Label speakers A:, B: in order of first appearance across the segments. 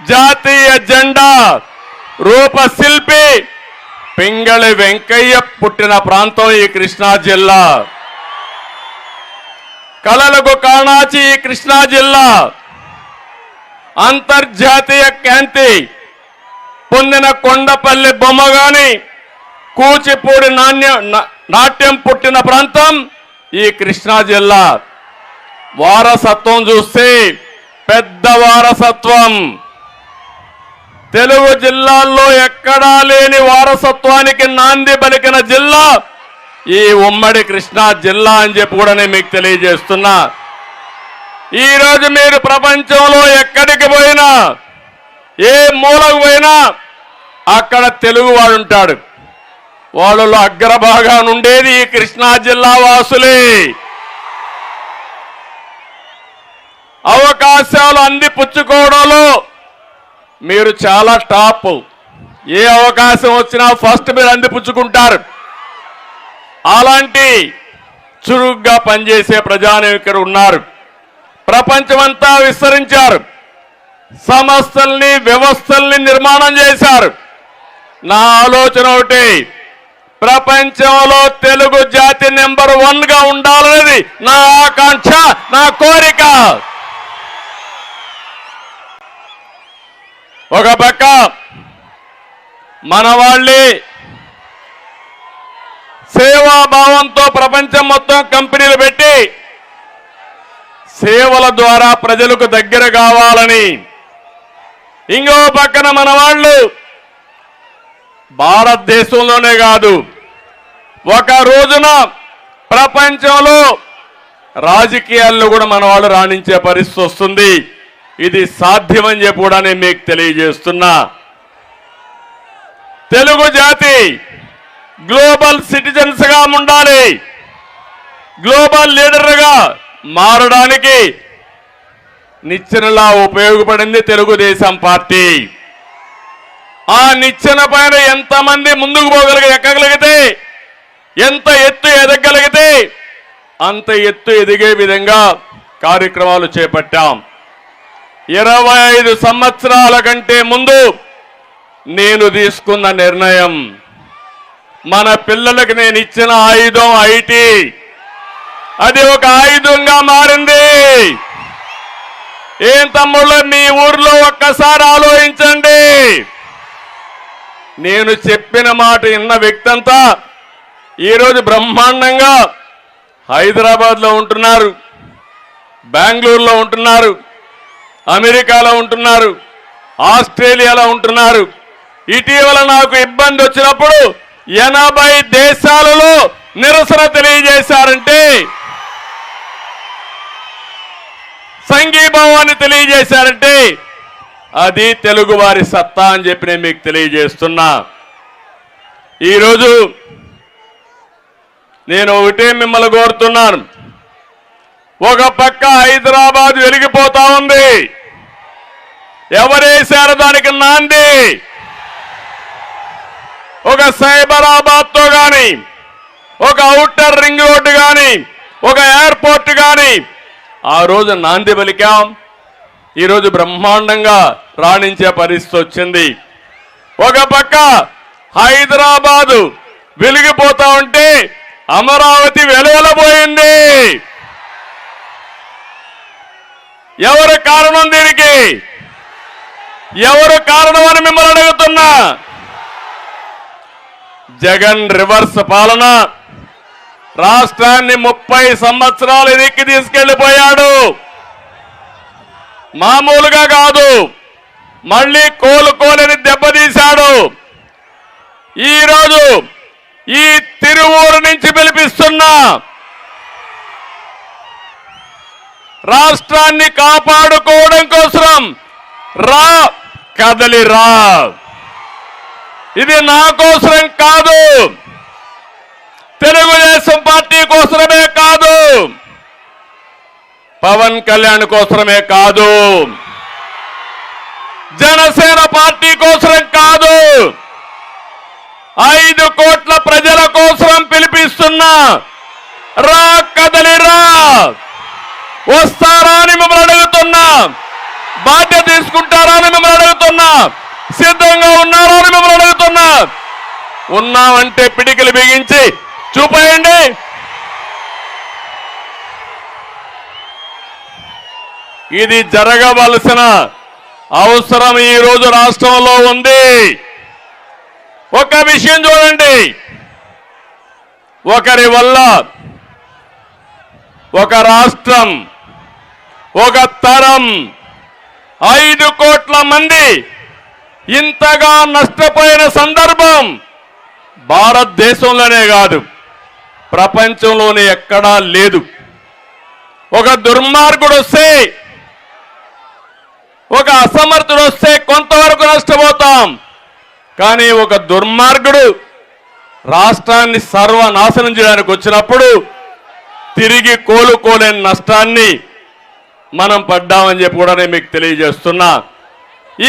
A: జాతీయ జెండా రూపశిల్పి పింగళి వెంకయ్య పుట్టిన ప్రాంతం ఈ కృష్ణా జిల్లా. కళలకు కాణాచి ఈ కృష్ణా జిల్లా. అంతర్జాతీయ ఖ్యాతి పొందిన కొండపల్లి బొమ్మ గాని కూచిపూడి నాట్యం పుట్టిన ప్రాంతం ఈ కృష్ణా జిల్లా. వారసత్వం చూస్తే పెద్ద వారసత్వం. తెలుగు జిల్లాల్లో ఎక్కడా లేని వారసత్వానికి నాంది పలికిన జిల్లా ఈ ఉమ్మడి కృష్ణా జిల్లా అని చెప్పి కూడా నేను మీకు తెలియజేస్తున్నా. ఈరోజు మీరు ప్రపంచంలో ఎక్కడికి పోయినా, ఏ మూలకు పోయినా అక్కడ తెలుగు వాడు ఉంటాడు. వాళ్ళలో అగ్రభాగాన ఉండేది ఈ కృష్ణా జిల్లా వాసులే. అవకాశాలు అందిపుచ్చుకోవడంలో మీరు చాలా టాప్. ఏ అవకాశం వచ్చినా ఫస్ట్ మీరు అందిపుచ్చుకుంటారు. అలాంటి చురుగ్గా పనిచేసే ప్రజానాయకులు ఉన్నారు. ప్రపంచమంతా విస్తరించారు. సంస్థల్ని, వ్యవస్థల్ని నిర్మాణం చేశారు. నా ఆలోచన ఒకటి, ప్రపంచంలో తెలుగు జాతి నెంబర్ 1 గా ఉండాలనేది నా ఆకాంక్ష, నా కోరిక. ఒక పక్క మన వాళ్ళే సేవాభావంతో ప్రపంచం మొత్తం కంపెనీలు పెట్టి సేవల ద్వారా ప్రజలకు దగ్గర కావాలని, ఇంకో పక్కన మన వాళ్ళు భారతదేశంలోనే కాదు ఒక రోజున ప్రపంచంలో రాజకీయాల్లో కూడా మన వాళ్ళు రాణించే పరిస్థితి వస్తుంది. ఇది సాధ్యమని చెప్పి కూడా నేను మీకు తెలియజేస్తున్నా. తెలుగు జాతి గ్లోబల్ సిటిజన్స్ గా ఉండాలి. గ్లోబల్ లీడర్గా మారడానికి నిచ్చెనలా ఉపయోగపడింది తెలుగుదేశం పార్టీ. ఆ నిచ్చెన పైన ఎంతమంది ముందుకు ఎక్కగలిగితే, ఎంత ఎత్తు ఎదగలిగితే అంత ఎత్తు ఎదిగే విధంగా కార్యక్రమాలు చేపట్టాం. 25 సంవత్సరాల కంటే ముందు నేను తీసుకున్న నిర్ణయం, మన పిల్లలకు నేను ఇచ్చిన ఆయుధం ఐటీ, అది ఒక ఆయుధంగా మారింది. ఏం తమ్ముళ్ళు, మీ ఊర్లో ఒక్కసారి ఆలోచించండి. నేను చెప్పిన మాట విన్న వ్యక్తి అంతా ఈరోజు బ్రహ్మాండంగా హైదరాబాద్లో ఉంటున్నారు, బెంగళూరులో ఉంటున్నారు, అమెరికాలో ఉంటున్నారు, ఆస్ట్రేలియాలో ఉంటున్నారు. ఇటీవల నాకు ఇబ్బంది వచ్చినప్పుడు 80 దేశాలలో నిరసన తెలియజేశారంటే, సంఘీభావాన్ని తెలియజేశారంటే అది తెలుగు వారి సత్తా అని చెప్పి నేను మీకు తెలియజేస్తున్నా. ఈరోజు నేను ఒకటే మిమ్మల్ని కోరుతున్నాను. ఒక పక్క హైదరాబాద్ వెలిగిపోతా ఉంది. ఎవరేశారు దానికి నాంది? ఒక సైబరాబాద్ తో గాని, ఒక ఔటర్ రింగ్ రోడ్డు గాని, ఒక ఎయిర్పోర్ట్ గాని ఆ రోజు నాంది పలికాం. ఈరోజు బ్రహ్మాండంగా రాణించే పరిస్థితి వచ్చింది. ఒక పక్క హైదరాబాదు వెలిగిపోతా ఉంటే అమరావతి వెలువలబోయింది. ఎవరు కారణం దీనికి? ఎవరు కారణం అని మిమ్మల్ని అడుగుతున్నా. జగన్ రివర్స్ పాలన రాష్ట్రాన్ని 30 సంవత్సరాలు ఎదిక్కి తీసుకెళ్లిపోయాడు. మామూలుగా కాదు, మళ్ళీ కోలుకోలేని దెబ్బతీశాడు. ఈరోజు ఈ తిరువూరు నుంచి పిలిపిస్తున్నా, రాష్ట్రాన్ని కాపాడుకోవడం కోసం రా, కదలిరా. ఇది నా కోసరం కాదు, తెలుగుదేశం పార్టీ కోసమే కాదు, పవన్ కళ్యాణ్ కోసమే కాదు, జనసేన పార్టీ కోసం కాదు, 5 కోట్ల ప్రజల కోసం పిలిపిస్తున్నా. రా, కదలిరా. వస్తారా అని మిమ్మల్ని అడుగుతున్నా. బాధ్యత తీసుకుంటారా అని మిమ్మల్ని అడుగుతున్నా. సిద్ధంగా ఉన్నారా అని మిమ్మల్ని అడుగుతున్నా. ఉన్నామంటే పిడికిలు బిగించి చూపేయండి. ఇది జరగవలసిన అవసరం ఈ రోజు రాష్ట్రంలో ఉంది. ఒక విషయం చూడండి, ఒకరి వల్ల ఒక రాష్ట్రం, ఒక తరం, 5 కోట్ల మంది ఇంతగా నష్టపోయిన సందర్భం భారతదేశంలోనే కాదు, ప్రపంచంలోనే ఎక్కడా లేదు. ఒక దుర్మార్గుడు వస్తే, ఒక అసమర్థుడు వస్తే కొంతవరకు నష్టపోతాం. కానీ ఒక దుర్మార్గుడు రాష్ట్రాన్ని సర్వనాశనం చేయడానికి వచ్చినప్పుడు తిరిగి కోలుకోలేని నష్టాన్ని మనం పడ్డామని చెప్పి కూడా నేను మీకు తెలియజేస్తున్నా.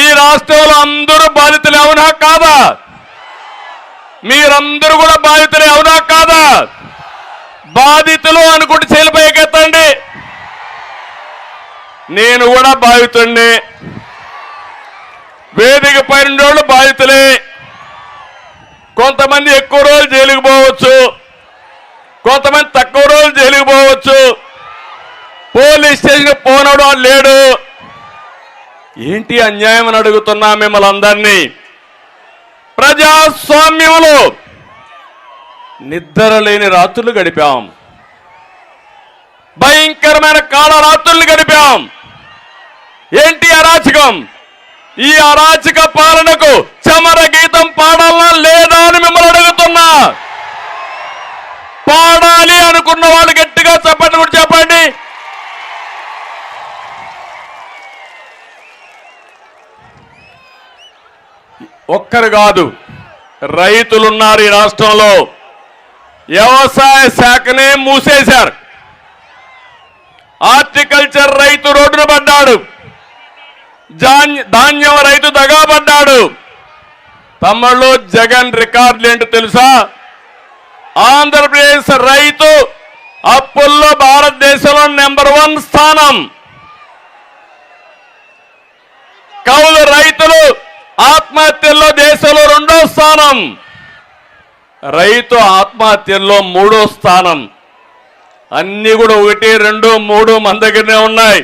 A: ఈ రాష్ట్రంలో అందరూ బాధితులే, అవునా కాదా? మీరందరూ కూడా బాధితులే, అవునా కాదా? బాధితులు అనుకుంటే చేలిపైకెత్తండి. నేను కూడా బాధితుడిని. వేదిక పైన వాళ్ళు బాధితులే. కొంతమంది ఎక్కువ రోజులు జైలుకు పోవచ్చు, కొంతమంది తక్కువ రోజులు జైలుకు పోవచ్చు. పోలీస్ స్టేషన్ పోనడు లేడు. ఏంటి అన్యాయం అని అడుగుతున్నా మిమ్మల్ని అందరినీ. ప్రజాస్వామ్యంలో నిద్ర లేని రాత్రులు గడిపాం, భయంకరమైన కాళరాత్రులు గడిపాం. ఏంటి అరాచకం? ఈ అరాచక పాలనకు చమర గీతం పాడాలా లేదా అని మిమ్మల్ని అడుగుతున్నా. పాడాలి అనుకున్న వాళ్ళు గట్టిగా చెప్పండి, కూడా చెప్పండి. ఒక్కరు కాదు, రైతులున్నారు ఈ రాష్ట్రంలో. వ్యవసాయ శాఖనే మూసేశారు. హార్టికల్చర్ రైతు రోడ్డున పడ్డాడు, ధాన్యం రైతు దగాబడ్డాడు. తమ్ముళ్ళు, జగన్ రికార్డులు ఏంటో తెలుసా? ఆంధ్రప్రదేశ్ రైతు అప్పుల్లో భారతదేశంలో నంబర్ 1 స్థానం. కౌలు రైతులు ఆత్మహత్యల్లో దేశంలో 2వ స్థానం. రైతు ఆత్మహత్యల్లో 3వ స్థానం. అన్ని కూడా 1, 2, 3 మన దగ్గరనే ఉన్నాయి.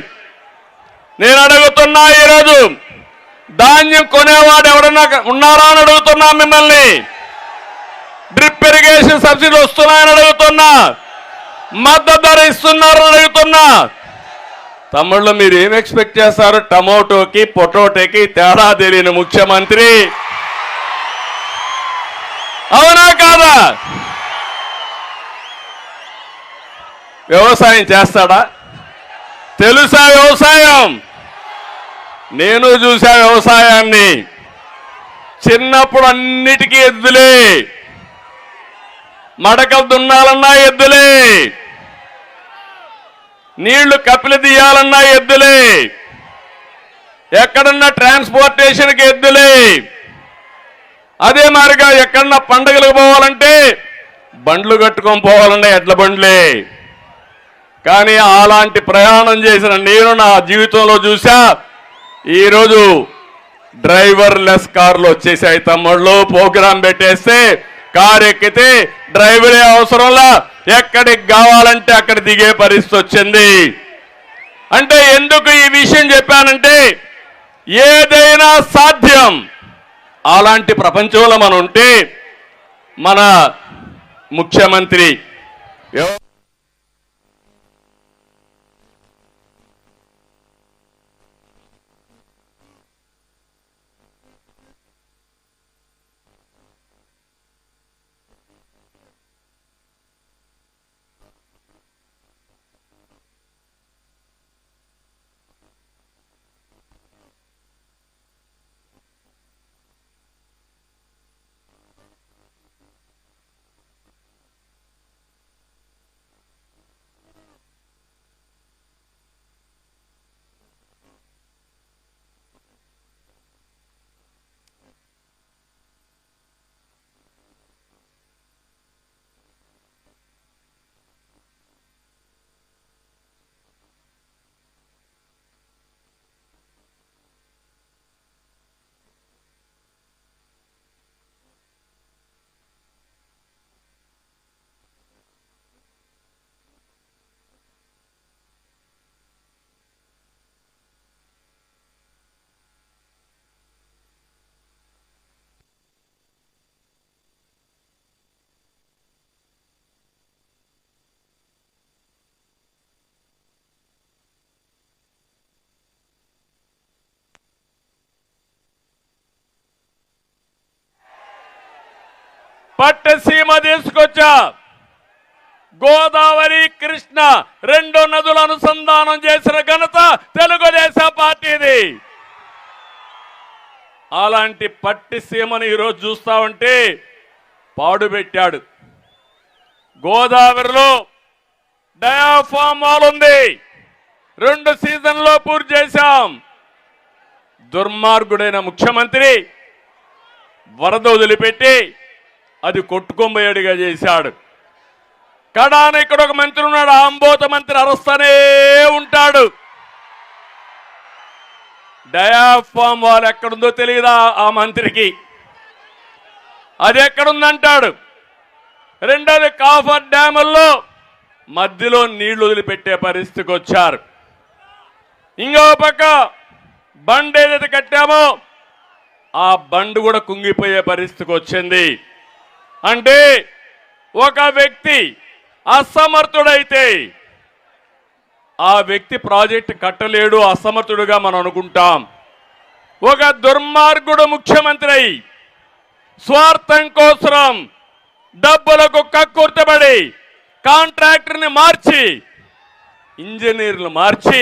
A: నేను అడుగుతున్నా, ఈరోజు ధాన్యం కొనేవాడు ఎవరన్నా ఉన్నారా అని అడుగుతున్నా మిమ్మల్ని. డ్రిప్ ఇరిగేషన్ సబ్సిడీ వస్తున్నాయని అడుగుతున్నా. మద్దతు ధర ఇస్తున్నారని అడుగుతున్నా. తమ్ముళ్ళు, మీరు ఏం ఎక్స్పెక్ట్ చేస్తారు? టమోటోకి పొటాటోకి తేడా తెలియని ముఖ్యమంత్రి, అవునా కాదా? వ్యవసాయం చేస్తాడా? తెలుసా వ్యవసాయం? నేను చూసా వ్యవసాయాన్ని. చిన్నప్పుడు అన్నిటికీ ఎద్దులే, మడకలు దున్నాలన్నా ఎద్దులే, నీళ్లు కపిలి తీయాలన్నా ఎద్దులే, ఎక్కడన్నా ట్రాన్స్పోర్టేషన్కి ఎద్దులే. అదే మాదిరిగా ఎక్కడన్నా పండుగలకు పోవాలంటే బండ్లు కట్టుకొని పోవాలన్నా ఎడ్ల బండ్లే. కానీ అలాంటి ప్రయాణం చేసిన నేను నా జీవితంలో చూసా. ఈరోజు డ్రైవర్ లెస్ కార్లు వచ్చేసాయి తమ్ముళ్ళు. ప్రోగ్రాం పెట్టేస్తే కారు ఎక్కితే డ్రైవరే అవసరంలా, ఎక్కడికి కావాలంటే అక్కడ దిగే పరిస్థితి వచ్చింది. అంటే ఎందుకు ఈ విషయం చెప్పానంటే, ఏదైనా సాధ్యం. అలాంటి ప్రపంచంలో మనం ఉంటే మన ముఖ్యమంత్రి పట్టసీమ తీసుకొచ్చా. గోదావరి కృష్ణ రెండు నదుల అనుసంధానం చేసిన ఘనత తెలుగుదేశం పార్టీది. అలాంటి పట్టిసీమను ఈరోజు చూస్తా ఉంటే పాడుపెట్టాడు. గోదావరిలో డయాఫామ్ వాల్ ఉంది, 2 సీజన్లో పూర్తి చేశాం. దుర్మార్గుడైన ముఖ్యమంత్రి వరద వదిలిపెట్టి అది కొట్టుకొంబేడుగా చేశాడు. కడాన ఇక్కడ ఒక మంత్రి ఉన్నాడు, ఆంబోత మంత్రి అరుస్తూనే ఉంటాడు. డయాఫామ్ వాల్ ఎక్కడుందో తెలియదా ఆ మంత్రికి, అది ఎక్కడుందంటాడు. రెండోది కాఫర్ డ్యాముల్లో మధ్యలో నీళ్లు వదిలిపెట్టే పరిస్థితికి వచ్చారు. ఇంకో పక్క బండ్ ఏదైతే కట్టామో ఆ బండ్ కూడా కుంగిపోయే పరిస్థితికి వచ్చింది. అంటే ఒక వ్యక్తి అసమర్థుడైతే ఆ వ్యక్తి ప్రాజెక్టు కట్టలేడు, అసమర్థుడుగా మనం అనుకుంటాం. ఒక దుర్మార్గుడు ముఖ్యమంత్రి అయి స్వార్థం కోసం డబ్బులకు కక్కుర్తబడి కాంట్రాక్టర్ని మార్చి ఇంజనీర్లు మార్చి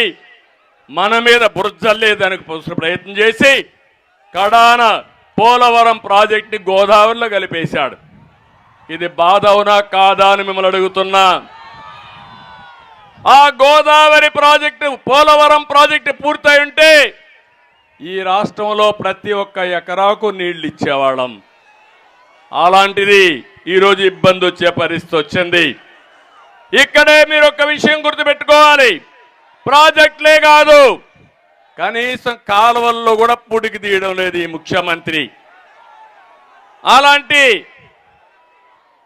A: మన మీద బురజల్లేదానికి ప్రయత్నం చేసి కడాన పోలవరం ప్రాజెక్టుని గోదావరిలో కలిపేశాడు. ఇది బాధ అవునా కాదా అని మిమ్మల్ని అడుగుతున్నా. ఆ గోదావరి ప్రాజెక్టు పోలవరం ప్రాజెక్టు పూర్తయి ఉంటే ఈ రాష్ట్రంలో ప్రతి ఒక్క ఎకరాకు నీళ్లు ఇచ్చేవాళ్ళం. అలాంటిది ఈరోజు ఇబ్బంది వచ్చే పరిస్థితి వచ్చింది. ఇక్కడే మీరు ఒక విషయం గుర్తుపెట్టుకోవాలి, ప్రాజెక్టులే కాదు కనీసం కాలువల్లో కూడా పుడికి తీయడం లేదు ఈ ముఖ్యమంత్రి. అలాంటి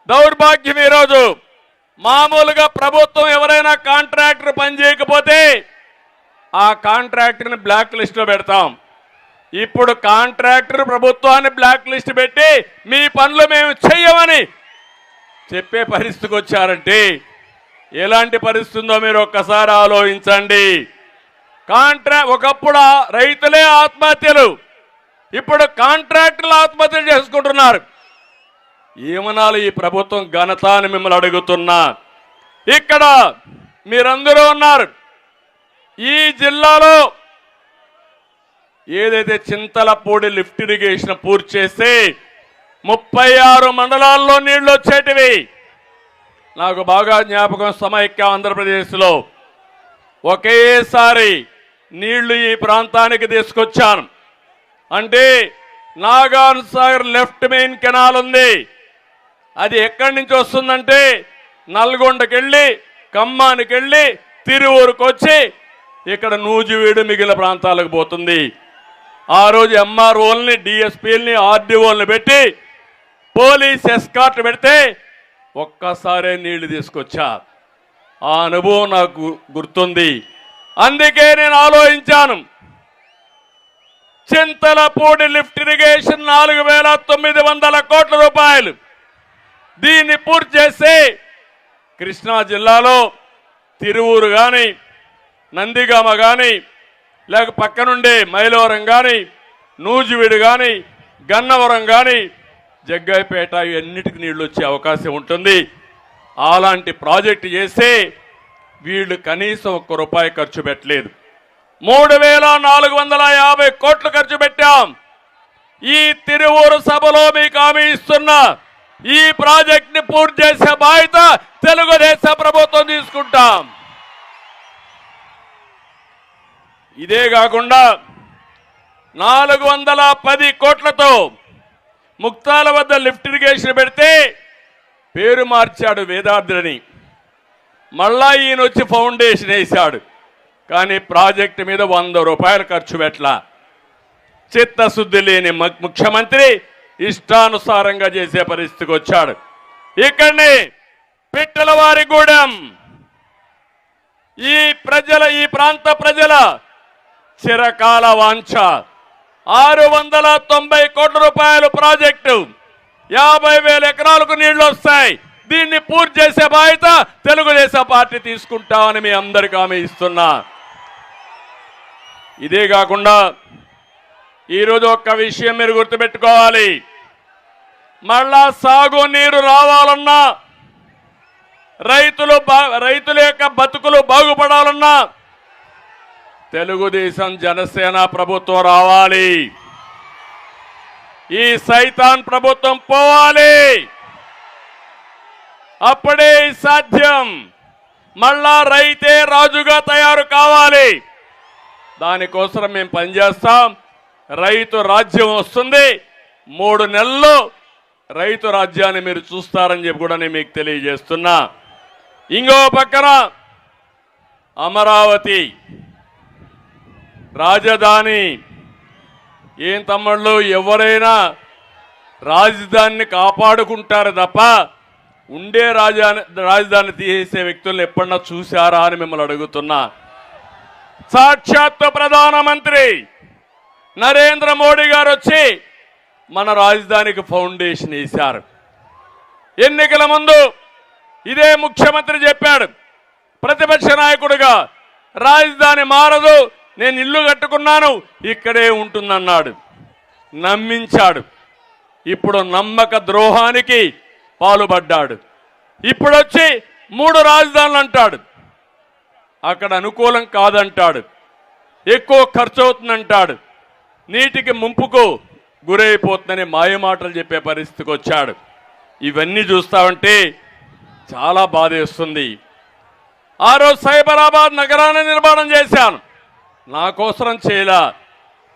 A: దౌర్భాగ్యం ఈరోజు. మామూలుగా ప్రభుత్వం ఎవరైనా కాంట్రాక్టర్ పని చేయకపోతే ఆ కాంట్రాక్టర్ని బ్లాక్ లిస్ట్లో పెడతాం. ఇప్పుడు కాంట్రాక్టర్ ప్రభుత్వాన్ని బ్లాక్ లిస్ట్ పెట్టి మీ పనులు మేము చెయ్యమని చెప్పే పరిస్థితికి వచ్చారంటే ఎలాంటి పరిస్థితి ఉందో మీరు ఒక్కసారి ఆలోచించండి. ఒకప్పుడు రైతులే ఆత్మహత్యలు, ఇప్పుడు కాంట్రాక్టర్లు ఆత్మహత్యలు చేసుకుంటున్నారు. ఏమనాలి ఈ ప్రభుత్వం ఘనత అని మిమ్మల్ని అడుగుతున్నా. ఇక్కడ మీరందరూ ఉన్నారు. ఈ జిల్లాలో ఏదైతే చింతలపూడి లిఫ్ట్ ఇరిగేషన్ పూర్తి చేస్తే 36 మండలాల్లో నీళ్లు వచ్చేటివి. నాకు బాగా జ్ఞాపకం, సమైక్య ఆంధ్రప్రదేశ్లో ఒకేసారి నీళ్లు ఈ ప్రాంతానికి తీసుకొచ్చాను. అంటే Nagarjuna Sagar left main canal ఉంది, అది ఎక్కడి నుంచి వస్తుందంటే నల్గొండకెళ్ళి ఖమ్మానికి వెళ్ళి తిరువూరుకు వచ్చి ఇక్కడ నూజివీడు మిగిలిన ప్రాంతాలకు పోతుంది. ఆ రోజు ఎంఆర్ఓల్ని, డిఎస్పీలని, ఆర్డీఓల్ని పెట్టి పోలీస్ ఎస్కార్ట్ పెడితే ఒక్కసారే నీళ్లు తీసుకొచ్చా. ఆ అనుభవం నాకు గుర్తుంది. అందుకే నేను ఆలోచించాను, చింతలపూడి లిఫ్ట్ ఇరిగేషన్ 4,900 కోట్ల రూపాయలు, దీన్ని పూర్తి చేసి కృష్ణా జిల్లాలో తిరువూరు కానీ, నందిగామ కానీ, లేక పక్కనుండే మైలవరం కానీ, నూజివీడు కానీ, గన్నవరం కానీ, జగ్గైపేట ఇవన్నిటికి నీళ్లు వచ్చే అవకాశం ఉంటుంది. అలాంటి ప్రాజెక్టు చేస్తే వీళ్ళు కనీసం ₹1 ఖర్చు పెట్టలేదు. 3,450 కోట్లు ఖర్చు పెట్టాం. ఈ తిరువూరు సభలో మీకు హామీ ఇస్తున్నా, ఈ ప్రాజెక్టుని పూర్తి చేసే బాధ్యత తెలుగుదేశం ప్రభుత్వం తీసుకుంటాం. ఇదే కాకుండా 410 కోట్లతో ముక్తాల వద్ద లిఫ్ట్ ఇరిగేషన్ పెడితే పేరు మార్చాడు వేదాద్రిని. మళ్ళా ఈయన వచ్చి ఫౌండేషన్ వేశాడు. కానీ ప్రాజెక్టు మీద ₹100 ఖర్చు పెట్టలా. చిత్తశుద్ధి లేని ముఖ్యమంత్రి ఇష్టానుసారంగా చేసే పరిస్థితికి వచ్చాడు. ఇక్కడనే పిట్టలవారిగూడెం ఈ ప్రాంత ప్రజల చిరకాల వాంఛ 690 కోట్ల రూపాయల ప్రాజెక్టు, 50,000 ఎకరాలకు నీళ్లు వస్తాయి. దీన్ని పూర్తి చేసే బాధ్యత తెలుగుదేశం పార్టీ తీసుకుంటామని మీ అందరికీ హామీ ఇస్తున్నా. ఇదే కాకుండా ఈరోజు ఒక్క విషయం మీరు గుర్తుపెట్టుకోవాలి, మళ్ళా సాగునీరు రావాలన్నా, రైతుల యొక్క బతుకులు బాగుపడాలన్నా తెలుగుదేశం జనసేన ప్రభుత్వం రావాలి. ఈ సైతాన్ ప్రభుత్వం పోవాలి. అప్పుడే సాధ్యం. మళ్ళా రైతే రాజుగా తయారు కావాలి. దానికోసం మేము పనిచేస్తాం. రైతు రాజ్యం వస్తుంది. 3 నెలల్లో రైతు రాజ్యాన్ని మీరు చూస్తారని చెప్పి కూడా నేను మీకు తెలియజేస్తున్నా. ఇంకో పక్కన అమరావతి రాజధాని. ఏం తమ్ముళ్ళు, ఎవరైనా రాజధానిని కాపాడుకుంటారు తప్ప ఉండే రాజధాని తీసే వ్యక్తులను ఎప్పుడన్నా చూశారా అని మిమ్మల్ని అడుగుతున్నా. సాక్షాత్తు ప్రధానమంత్రి నరేంద్ర మోడీ గారు వచ్చి మన రాజధానికి ఫౌండేషన్ వేశారు. ఎన్నికల ముందు ఇదే ముఖ్యమంత్రి చెప్పాడు, ప్రతిపక్ష నాయకుడిగా రాజధాని మారదు, నేను ఇల్లు కట్టుకున్నాను, ఇక్కడే ఉంటుందన్నాడు. నమ్మించాడు. ఇప్పుడు నమ్మక ద్రోహానికి పాల్పడ్డాడు. ఇప్పుడు వచ్చి 3 రాజధానులు అంటాడు. అక్కడ అనుకూలం కాదంటాడు, ఎక్కువ ఖర్చు అవుతుందంటాడు, నీటికి ముంపుకు గురైపోతుందని మాయమాటలు చెప్పే పరిస్థితికి వచ్చాడు. ఇవన్నీ చూస్తామంటే చాలా బాధేస్తుంది. ఆ రోజు సైబరాబాద్ నగరాన్ని నిర్మాణం చేశాను. నా కోసరం చేయలా,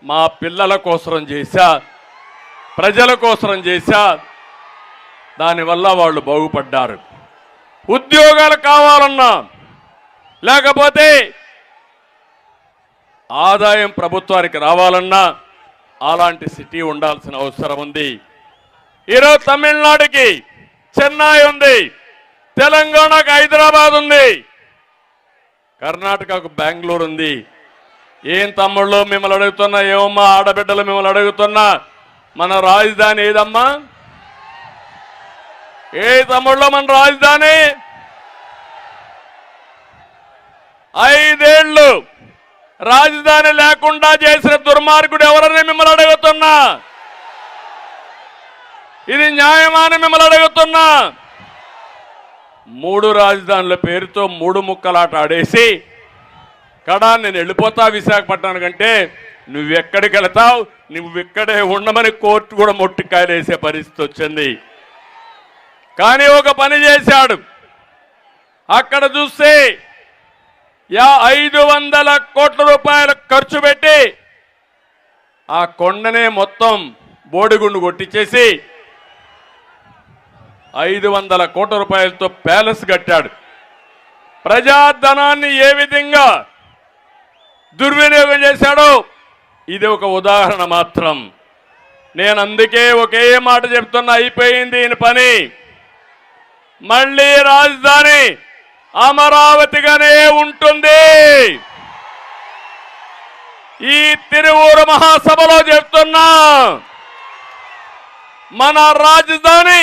A: మా పిల్లల కోసరం చేశా, ప్రజల కోసరం చేశా. దానివల్ల వాళ్ళు బాగుపడ్డారు. ఉద్యోగాలు కావాలన్నా, లేకపోతే ఆదాయం ప్రభుత్వానికి రావాలన్నా అలాంటి సిటీ ఉండాల్సిన అవసరం ఉంది. ఈరోజు తమిళనాడుకి చెన్నై ఉంది, తెలంగాణకు హైదరాబాద్ ఉంది, కర్ణాటకకు బెంగళూరు ఉంది. ఏం తమ్ముళ్ళు మిమ్మల్ని అడుగుతున్నా, ఏమమ్మా ఆడబిడ్డలు మిమ్మల్ని అడుగుతున్నా, మన రాజధాని ఏదమ్మా? ఏ తమ్ముళ్ళు మన రాజధాని? 5 ఏళ్ళు రాజధాని లేకుండా చేసిన దుర్మార్గుడు ఎవరని మిమ్మల్ని అడుగుతున్నా. ఇది న్యాయమా అని మిమ్మల్ని అడుగుతున్నా. 3 రాజధానుల పేరుతో 3 ముక్కలాట ఆడేసి కడా నేను వెళ్ళిపోతా విశాఖపట్నం కంటే నువ్వెక్కడికి వెళతావు, నువ్వెక్కడే ఉండమని కోర్టు కూడా మొట్టికాయలు వేసే పరిస్థితి వచ్చింది. కానీ ఒక పని చేశాడు. అక్కడ చూస్తే 500 కోట్ల రూపాయలు ఖర్చు పెట్టి ఆ కొండనే మొత్తం బోడిగుండు కొట్టించేసి 500 కోట్ల రూపాయలతో ప్యాలెస్ కట్టాడు. ప్రజాధనాన్ని ఏ విధంగా దుర్వినియోగం చేశాడో ఇది ఒక ఉదాహరణ మాత్రం. నేను అందుకే ఒకే మాట చెప్తున్నా, అయిపోయింది ఈయన పని. మళ్ళీ రాజధాని అమరావతిగానే ఉంటుంది. ఈ తిరువూరు మహాసభలో చెప్తున్నా, మన రాజధాని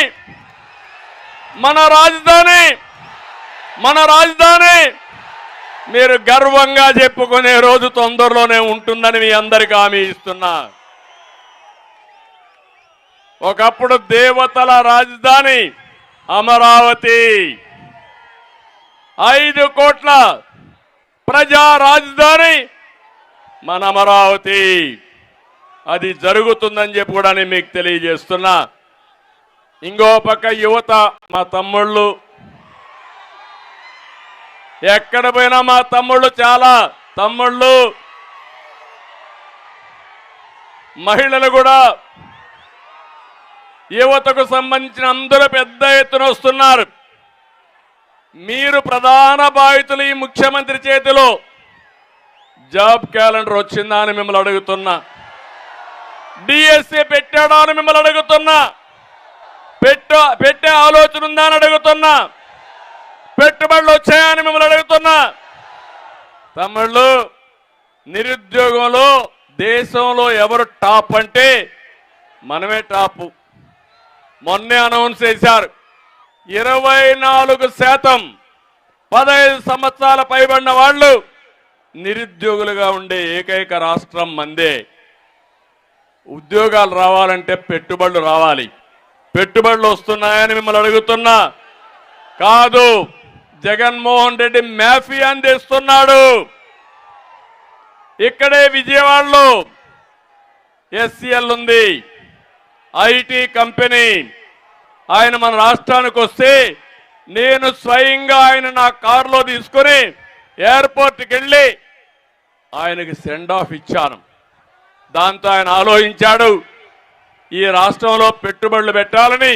A: మీరు గర్వంగా చెప్పుకునే రోజు తొందరలోనే ఉంటుందని మీ అందరికీ హామీ ఇస్తున్నా. ఒకప్పుడు దేవతల రాజధాని అమరావతి, 5 కోట్ల ప్రజా రాజధాని మన అమరావతి. అది జరుగుతుందని చెప్పి కూడా నేను మీకు తెలియజేస్తున్నా. ఇంకో పక్క యువత, మా తమ్ముళ్ళు, ఎక్కడ పోయినా మా తమ్ముళ్ళు, చాలా తమ్ముళ్ళు, మహిళలు కూడా, యువతకు సంబంధించిన అందరూ పెద్ద ఎత్తున వస్తున్నారు. మీరు ప్రధాన బాధితులు. ఈ ముఖ్యమంత్రి చేతిలో జాబ్ క్యాలెండర్ వచ్చిందా అని మిమ్మల్ని అడుగుతున్నా. డిఎస్సి పెట్టాడా అని మిమ్మల్ని అడుగుతున్నా. పెట్టే ఆలోచన ఉందా అని అడుగుతున్నా. పెట్టుబడులు వచ్చాయని మిమ్మల్ని అడుగుతున్నా. తమ్ముళ్ళు, నిరుద్యోగంలో దేశంలో ఎవరు టాప్ అంటే మనమే టాప్. మొన్నే అనౌన్స్ చేశారు, 24% 15 సంవత్సరాల పైబడిన వాళ్ళు నిరుద్యోగులుగా ఉండే ఏకైక రాష్ట్రం మందే. ఉద్యోగాలు రావాలంటే పెట్టుబడులు రావాలి. పెట్టుబడులు వస్తున్నాయని మిమ్మల్ని అడుగుతున్నా. కాదు, జగన్మోహన్ రెడ్డి మాఫియాని తెస్తున్నాడు. ఇక్కడే విజయవాడలో ఎస్సీఎల్ ఉంది, ఐటీ కంపెనీ. ఆయన మన రాష్ట్రానికి వస్తే నేను స్వయంగా ఆయన నా కారులో తీసుకుని ఎయిర్పోర్ట్కి వెళ్ళి ఆయనకి సెండ్ ఆఫ్ ఇచ్చాను. దాంతో ఆయన ఆలోచించాడు, ఈ రాష్ట్రంలో పెట్టుబడులు పెట్టాలని,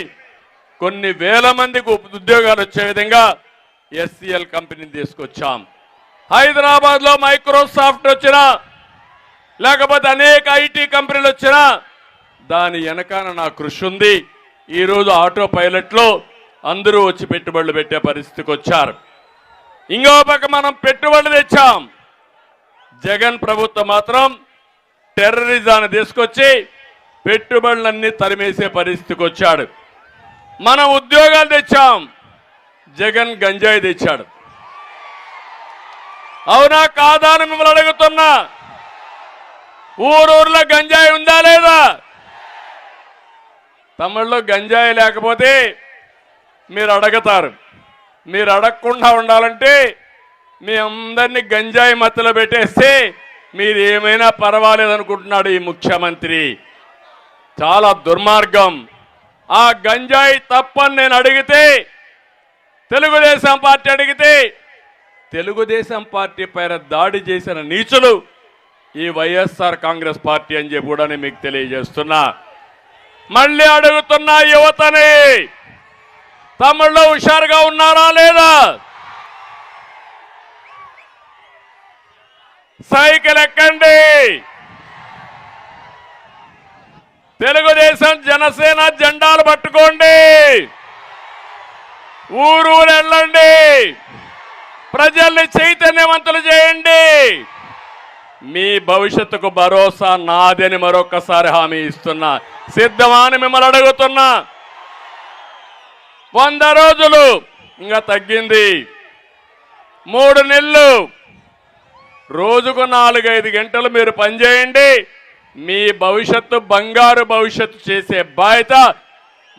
A: కొన్ని వేల మందికి ఉద్యోగాలు వచ్చే విధంగా ఎస్సీఎల్ కంపెనీని తీసుకొచ్చాం. హైదరాబాద్లో మైక్రోసాఫ్ట్ వచ్చినా, లేకపోతే అనేక ఐటీ కంపెనీలు వచ్చినా దాని వెనకాల నా కృషి ఉంది. ఈరోజు ఆటో పైలట్లో అందరూ వచ్చి పెట్టుబడులు పెట్టే పరిస్థితికి వచ్చారు. ఇంకో పక్క మనం పెట్టుబడులు తెచ్చాం. జగన్ ప్రభుత్వం మాత్రం టెర్రరిజాన్ని తీసుకొచ్చి పెట్టుబడులన్నీ తరిమేసే పరిస్థితికి వచ్చాడు. మనం ఉద్యోగాలు తెచ్చాం, జగన్ గంజాయి తెచ్చాడు. అవునా కాదా అని మిమ్మల్ని అడుగుతున్నా. ఊరూర్లో గంజాయి ఉందా లేదా? తమిళలో గంజాయి లేకపోతే మీరు అడగతారు. మీరు అడగకుండా ఉండాలంటే మీ అందరినీ గంజాయి మత్తులో పెట్టేస్తే మీరు ఏమైనా పర్వాలేదనుకుంటున్నాడు ఈ ముఖ్యమంత్రి. చాలా దుర్మార్గం. ఆ గంజాయి తప్పని నేను అడిగితే, తెలుగుదేశం పార్టీ అడిగితే, తెలుగుదేశం పార్టీ పైన దాడి చేసిన నీచులు ఈ వైఎస్ఆర్ కాంగ్రెస్ పార్టీ అని చెప్పి కూడా నేను మీకు తెలియజేస్తున్నా. మళ్ళీ అడుగుతున్నా యువతని, తమిళలో హుషారుగా ఉన్నారా లేదా? సైకిల్ ఎక్కండి. తెలుగుదేశం జనసేన జెండాలు పట్టుకోండి. ఊరూరు వెళ్ళండి. ప్రజల్ని చైతన్యవంతులు చేయండి. మీ భవిష్యత్తుకు భరోసా నాదని మరొకసారి హామీ ఇస్తున్నా. సిద్ధమా అని మిమ్మల్ని అడుగుతున్నా. 100 రోజులు ఇంకా తగ్గింది. 3 నెలలు, రోజుకు 4-5 గంటలు మీరు పనిచేయండి. మీ భవిష్యత్తు బంగారు భవిష్యత్తు చేసే బాధ్యత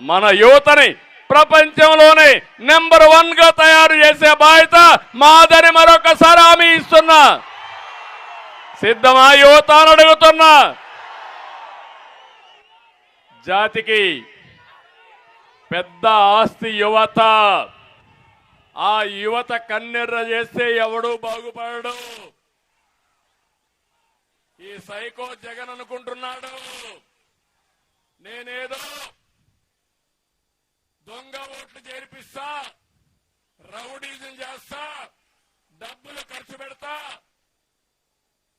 A: మన యువతని ప్రపంచంలోనే నెంబర్ 1గా తయారు చేసే బాధ్యత మాదని మరొకసారి హామీ ఇస్తున్నా. సిద్ధమా యువత అని అడుగుతున్నా. జాతికి పెద్ద ఆస్తి యువత. ఆ యువత కన్నెర్ర చేస్తే ఎవడూ బాగుపడడు. ఈ సైకో జగన్ అనుకుంటున్నాడు నేనేదో దొంగ ఓట్లు చేర్పిస్తా, రౌడీజం చేస్తా, డబ్బులు ఖర్చు పెడతా,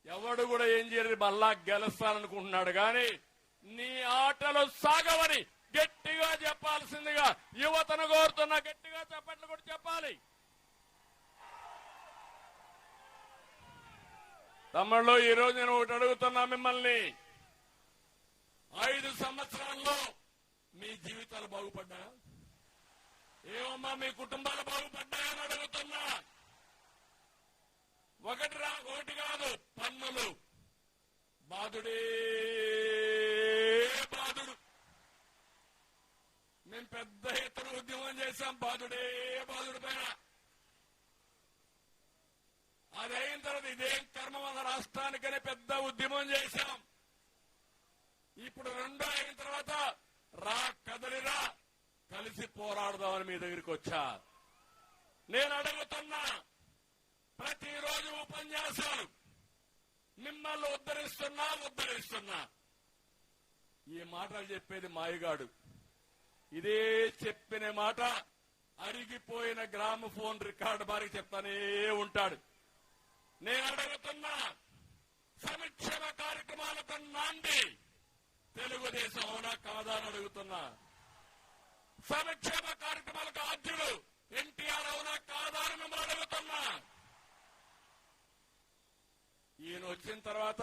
A: ఎవడు కూడా ఏం చేయరు, మళ్ళా గెలుస్తాననుకుంటున్నాడు. కానీ నీ ఆటలు సాగవని గట్టిగా చెప్పాల్సిందిగా యువతను కోరుతున్నా. గట్టిగా చెప్పట్లు కూడా చెప్పాలి. తమ్ముళ్ళు, ఈరోజు నేను ఒకటి అడుగుతున్నా మిమ్మల్ని. 5 సంవత్సరాల్లో మీ జీవితాలు బాగుపడ్డాయా? ఏమమ్మా మీ కుటుంబాలు బాగుపడ్డాయా అని అడుగుతున్నా. ఒకటి కాదు, పన్నులు బాధుడే బాధుడు. మేము పెద్ద ఎత్తున ఉద్యమం చేశాం బాధుడే బాధుడు పైన. అది అయిన తర్వాత ఇదేం కర్మ మన రాష్ట్రానికనే పెద్ద ఉద్యమం చేశాం. ఇప్పుడు 2 అయిన తర్వాత రా కదలిరా కలిసి పోరాడదామని మీ దగ్గరికి వచ్చా. నేను అడుగుతున్నా, ప్రతిరోజు ఉపన్యాసాలు మిమ్మల్ని ఉద్ధరిస్తున్నా. ఈ మాటలు చెప్పేది మాయగాడు. ఇదే చెప్పిన మాట అరిగిపోయిన గ్రామఫోన్ రికార్డు మారికి చెప్తానే ఉంటాడు. నేను అడుగుతున్నా, సంక్షేమ కార్యక్రమాలకు నాంది తెలుగుదేశం అవునా కాదా అని అడుగుతున్నా. సంక్షేమ కార్యక్రమాలకు ఆద్యుడు ఎన్టీఆర్ అవునా కాదా అని మిమ్మల్ని అడుగుతున్నా. ఈయన వచ్చిన తర్వాత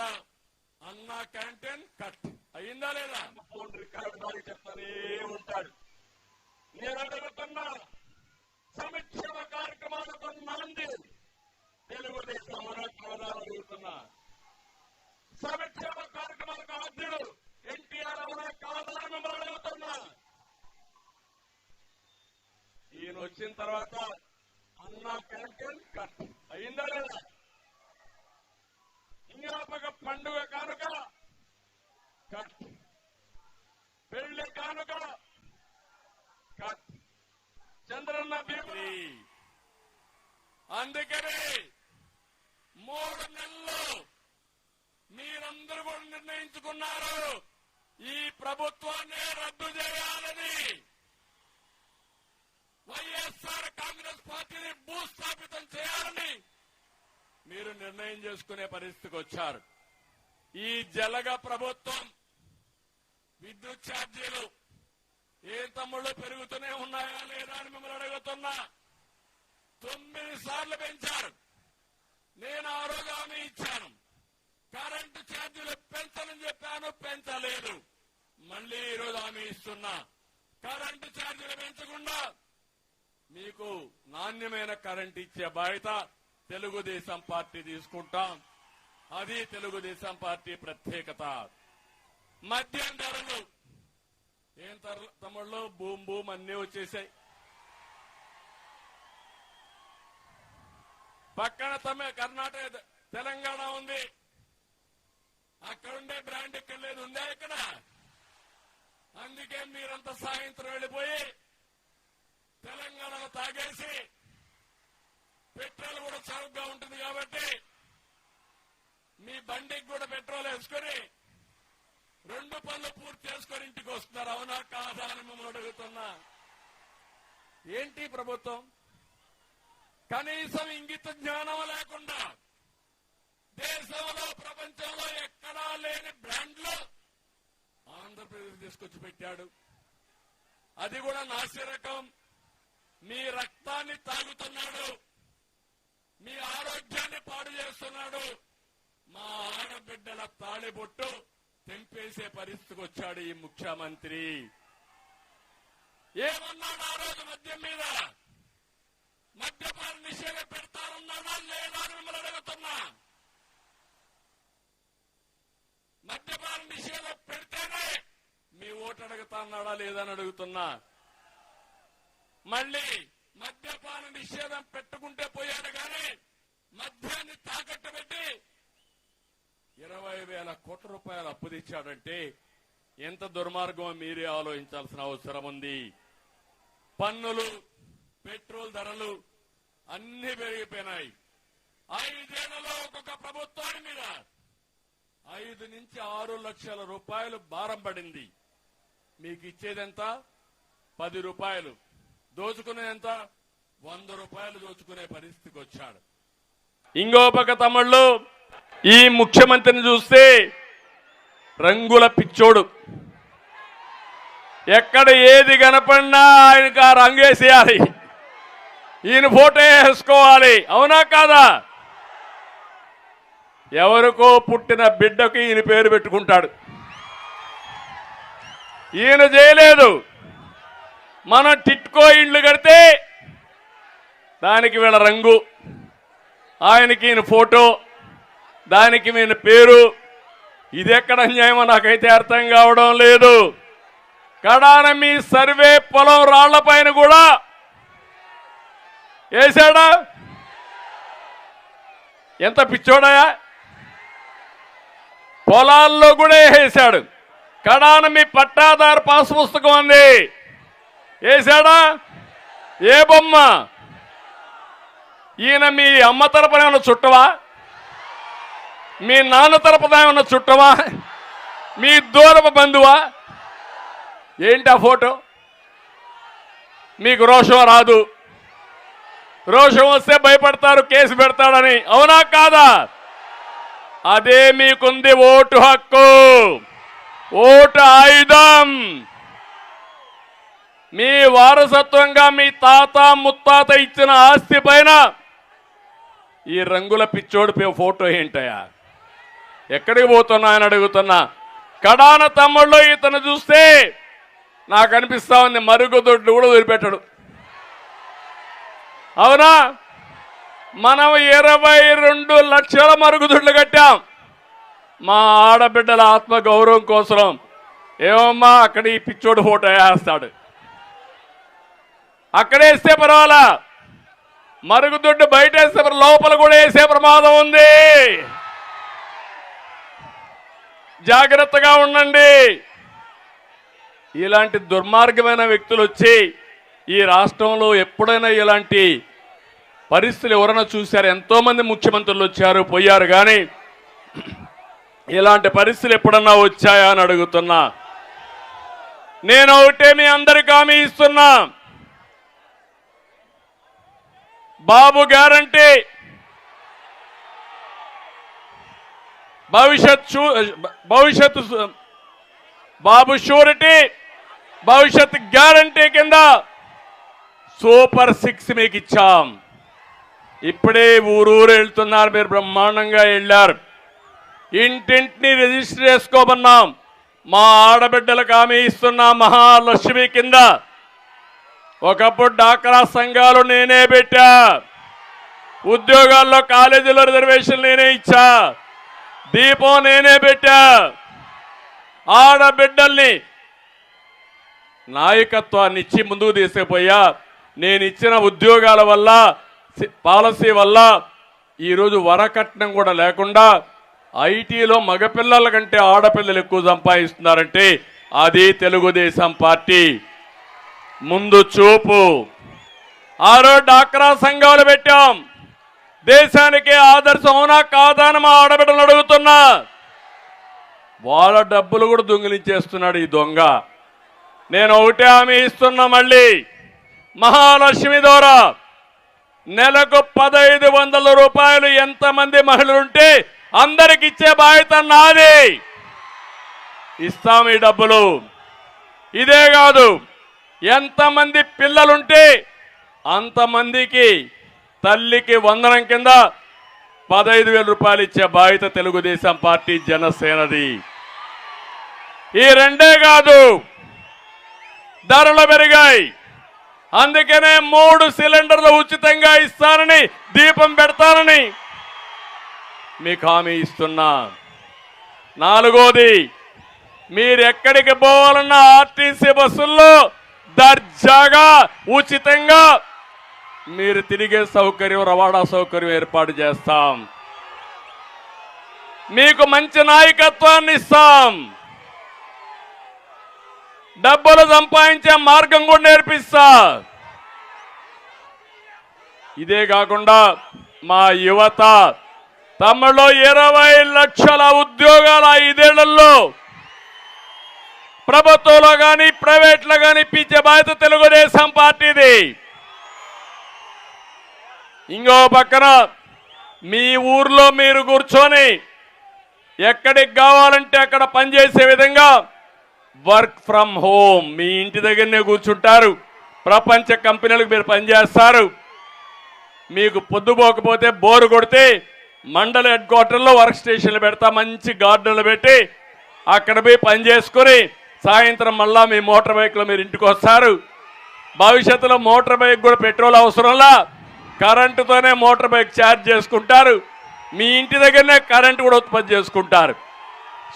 A: అన్నా క్యాంటీన్ కట్ అయిందా లేదా? ఫోన్ రికార్డు మారికి చెప్తానే ఉంటాడు. నేను అడుగుతున్నా, సంక్షేమ కార్యక్రమాలకు నాంది తెలుగుదేశం అవునా కాదా అని అడుగుతున్నా. సంక్షేమ కార్యక్రమాలకు ఆద్యుడు ఎన్టీఆర్ అవునా కాదా అని మిమ్మల్ని అడుగుతున్నా. తర్వాత అన్న క్యాంటీన్ కట్ అయిందా లేదా? జ్ఞాపక పండుగ కానుక కట్, పెళ్లి కానుక కట్, చంద్రన్న బీమీ. అందుకని 3 నెలలు మీరందరూ కూడా నిర్ణయించుకున్నారు ఈ ప్రభుత్వాన్ని రద్దు చేయాలని. వైఎస్ఆర్ కాంగ్రెస్ పార్టీని భూస్థాపితం చేయాలని మీరు నిర్ణయం చేసుకునే పరిస్థితికి వచ్చారు. ఈ జలగ ప్రభుత్వం విద్యుత్ ఛార్జీలు ఏ తమ్ముళ్ళు పెరుగుతూనే ఉన్నాయా లేదా అని మిమ్మల్ని అడుగుతున్నా. 9 సార్లు పెంచారు. నేను ఆ రోజు హామీ ఇచ్చాను, కరెంటు ఛార్జీలు పెంచాలని చెప్పాను, పెంచలేదు. మళ్లీ ఈరోజు హామీ ఇస్తున్నా, కరెంటు ఛార్జీలు పెంచకుండా మీకు నాణ్యమైన కరెంట్ ఇచ్చే బాధ్యత తెలుగుదేశం పార్టీ తీసుకుంటాం. అది తెలుగుదేశం పార్టీ ప్రత్యేకత. మద్యం ధరలు ఏం తమ్ముళ్ళు బూమ్ బూమ్ అన్నీ వచ్చేసాయి. పక్కన కర్ణాటక తెలంగాణ ఉంది, అక్కడుండే బ్రాండ్ ఇక్కడ లేదు, ఉందా ఇక్కడ? అందుకే మీరంతా సాయంత్రం వెళ్ళిపోయి తెలంగాణలో తాగేసి పెట్రోల్ కూడా చౌకగా ఉంటుంది కాబట్టి మీ బండికి కూడా పెట్రోల్ వేసుకొని 2 పనులు పూర్తి చేసుకొని ఇంటికి వస్తున్నారు. అవునా కాదా అని మిమ్మల్ని అడుగుతున్నా. ఏంటి ప్రభుత్వం? కనీసం ఇంగిత జ్ఞానం లేకుండా దేశంలో ప్రపంచంలో ఎక్కడా లేని బ్రాండ్లు ఆంధ్రప్రదేశ్ తీసుకొచ్చి పెట్టాడు. అది కూడా నాసిరకం. మీ రక్తాన్ని తాగుతున్నాడు, మీ ఆరోగ్యాన్ని పాడు చేస్తున్నాడు. మా ఆడబిడ్డల తాళిబొట్టు తెంపేసే పరిస్థితికి వచ్చాడు ఈ ముఖ్యమంత్రి. ఏమన్నాడు ఆ రోజు మద్యం మీద? మద్యపాన నిషేధం పెడతారన్నాడా లేదా అని మిమ్మల్ని అడుగుతున్నా. మద్యపాన నిషేధం పెడితేనే మీ ఓటు అడుగుతా అన్నాడా లేదా అని అడుగుతున్నా. మళ్ళీ మద్యపాన నిషేధం పెట్టుకుంటే పోయాడు కానీ మద్యాన్ని తాకట్టు పెట్టి 20,000 కోట్ల రూపాయలు అప్పు తెచ్చాడంటే ఎంత దుర్మార్గం మీరే ఆలోచించాల్సిన అవసరం ఉంది. పన్నులు, పెట్రోల్ ధరలు అన్ని పెరిగిపోయినాయి. 5 ఏళ్లలో ఒక్కొక్క ప్రభుత్వాన్ని మీద 5 నుంచి 6 లక్షల రూపాయలు భారం పడింది. మీకు ఇచ్చేదెంత? 10 రూపాయలు. దోచుకునేంత? 100 రూపాయలు దోచుకునే పరిస్థితికి వచ్చాడు. ఇంకో పక్క తమ్ముళ్ళు, ఈ ముఖ్యమంత్రిని చూస్తే రంగుల పిచ్చోడు. ఎక్కడ ఏది కనపడినా ఆయనకు ఆ రంగేసేయాలి, ఈయన ఫోటో వేసుకోవాలి. అవునా కాదా? ఎవరికో పుట్టిన బిడ్డకు ఈయన పేరు పెట్టుకుంటాడు. ఈయన చేయలేదు. మనం టిట్కో ఇండ్లు కడితే దానికి వీళ్ళ రంగు, ఆయనకి ఈయన ఫోటో, దానికి ఈయన పేరు. ఇది ఎక్కడ న్యాయమో నాకైతే అర్థం కావడం లేదు. కడాన మీ సర్వే పొలం రాళ్ల పైన కూడా వేశాడా? ఎంత పిచ్చోడయా! పొలాల్లో కూడా వేసాడు. కడాన మీ పట్టాదారు పాస్ పుస్తకం ఉంది, వేశాడా? ఏ బొమ్మ? ఈయన మీ అమ్మ తరపున ఏమన్నా చుట్టవా? మీ నాన్న తరపున ఏమన్నా చుట్టవా? మీ దూరపు బంధువా? ఏంటి ఆ ఫోటో? మీకు రోషం రాదు. రోషం వస్తే భయపడతారు, కేసు పెడతాడని. అవునా కాదా? అదే మీకుంది ఓటు హక్కు, ఓటు ఆయుధం. మీ వారసత్వంగా మీ తాత ముత్తాత ఇచ్చిన ఆస్తి పైన ఈ రంగుల పిచ్చోడి ఫోటో ఏంటయా? ఎక్కడికి పోతున్నా అని అడుగుతున్నా. కడాన తమ్ముళ్ళు ఇతను చూస్తే నాకు అనిపిస్తా ఉంది మరుగుదొడ్లు కూడా వదిలిపెట్టడు. అవునా? మనం 22 లక్షల మరుగుదొడ్లు కట్టాం మా ఆడబిడ్డల ఆత్మ గౌరవం కోసం. ఏమమ్మా అక్కడ ఈ పిచ్చోడు ఫోటో వేస్తాడు. అక్కడేస్తే పర్వాలా, మరుగుదొడ్డు బయట వేస్తే లోపల కూడా వేసే ప్రమాదం ఉంది. జాగ్రత్తగా ఉండండి. ఇలాంటి దుర్మార్గమైన వ్యక్తులు వచ్చి ఈ రాష్ట్రంలో ఎప్పుడైనా ఇలాంటి పరిస్థితులు ఎవరైనా చూశారు? ఎంతో మంది ముఖ్యమంత్రులు వచ్చారు పోయారు, కానీ ఇలాంటి పరిస్థితులు ఎప్పుడన్నా వచ్చాయా అని అడుగుతున్నా. నేను ఒకటే మీ అందరికీ హామీ ఇస్తున్నా, బాబు గ్యారంటీ, భవిష్యత్తు బాబు షూరిటీ, భవిష్యత్ గ్యారంటీ కింద సూపర్ 6 మీకు ఇచ్చాం. ఇప్పుడే ఊరూరు వెళ్తున్నారు, మీరు బ్రహ్మాండంగా వెళ్ళారు. ఇంటింటిని రిజిస్టర్ చేసుకోమన్నాం. మా ఆడబిడ్డలకు హామీ ఇస్తున్నా, మహాలక్ష్మి కింద. ఒకప్పుడు డాక్రా సంఘాలు నేనే పెట్టా, ఉద్యోగాల్లో కాలేజీలో రిజర్వేషన్ నేనే ఇచ్చా, దీపం నేనే పెట్టా. ఆడబిడ్డల్ని నాయకత్వాన్ని ఇచ్చి ముందుకు తీసుకుపోయా. నేను ఇచ్చిన ఉద్యోగాల వల్ల, పాలసీ వల్ల ఈరోజు వరకట్నం కూడా లేకుండా ఐటీలో మగపిల్లల కంటే ఆడపిల్లలు ఎక్కువ సంపాదిస్తున్నారంటే అది తెలుగుదేశం పార్టీ ముందు చూపు. ఆరో డాక్రా సంఘాలు పెట్టాం. దేశానికి ఆదర్శం అవునా కాదా అని మా ఆడబిడ్డలు అడుగుతున్నా. వాళ్ళ డబ్బులు కూడా దొంగిలించేస్తున్నాడు ఈ దొంగ. నేను ఒకటే హామీ ఇస్తున్నా, మళ్ళీ మహాలక్ష్మి ద్వారా నెలకు 1500 రూపాయలు ఎంతమంది మహిళలుంటే అందరికి ఇచ్చే బాధ్యత నాది. ఇస్తాం ఈ డబ్బులు. ఇదే కాదు, ఎంతమంది పిల్లలుంటే అంతమందికి తల్లికి వందనం కింద 15,000 రూపాయలు ఇచ్చే బాధ్యత తెలుగుదేశం పార్టీ జనసేనది. ఈ రెండే కాదు, ధరలు పెరిగాయి. అందుకనే 3 సిలిండర్లు ఉచితంగా ఇస్తానని, దీపం పెడతానని మీకు హామీ ఇస్తున్నా. 4వది, మీరు ఎక్కడికి పోవాలన్నా ఆర్టీసీ బస్సుల్లో దర్జాగా ఉచితంగా మీరు తిరిగే సౌకర్యం, రవాణా సౌకర్యం ఏర్పాటు చేస్తాం. మీకు మంచి నాయకత్వాన్ని ఇస్తాం. డబ్బులు సంపాదించే మార్గం కూడా నేర్పిస్తా. ఇదే కాకుండా మా యువత తమలో 20 లక్షల ఉద్యోగాల 5 ఏళ్లలో ప్రభుత్వంలో కానీ ప్రైవేట్లో కానీ ఇప్పించే బాధ్యత తెలుగుదేశం పార్టీది. ఇంకో పక్కన మీ ఊర్లో మీరు కూర్చొని ఎక్కడికి కావాలంటే అక్కడ పనిచేసే విధంగా వర్క్ ఫ్రమ్ హోమ్, మీ ఇంటి దగ్గరనే కూర్చుంటారు. ప్రపంచ కంపెనీలకు మీరు పనిచేస్తారు. మీకు పొద్దుపోకపోతే, బోరు కొడితే మండల హెడ్ క్వార్టర్లో వర్క్ స్టేషన్లు పెడతా, మంచి గార్డెన్లు పెట్టి అక్కడ పోయి పని చేసుకొని సాయంత్రం మళ్ళా మీ మోటార్ బైక్లో మీరు ఇంటికి వస్తారు. భవిష్యత్తులో మోటార్ బైక్ కూడా పెట్రోల్ అవసరంలా కరెంటుతోనే మోటార్ బైక్ ఛార్జ్ చేసుకుంటారు. మీ ఇంటి దగ్గరనే కరెంటు కూడా ఉత్పత్తి చేసుకుంటారు.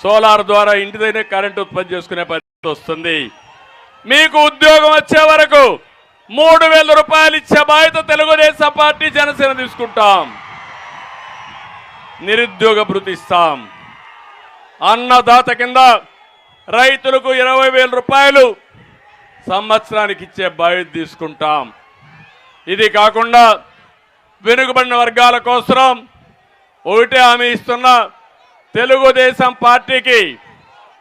A: సోలార్ ద్వారా ఇంటి దగ్గర కరెంటు ఉత్పత్తి చేసుకునే పరిస్థితి వస్తుంది. మీకు ఉద్యోగం వచ్చే వరకు 3,000 రూపాయలు ఇచ్చే బాధ్యత తెలుగుదేశం పార్టీ జనసేన తీసుకుంటాం. నిరుద్యోగ భృతి ఇస్తాం. అన్నదాత కింద రైతులకు 20,000 రూపాయలు సంవత్సరానికి ఇచ్చే బాధ్యత తీసుకుంటాం. ఇది కాకుండా వెనుకబడిన వర్గాల కోసం ఒకటే హామీ ఇస్తున్నా, తెలుగుదేశం పార్టీకి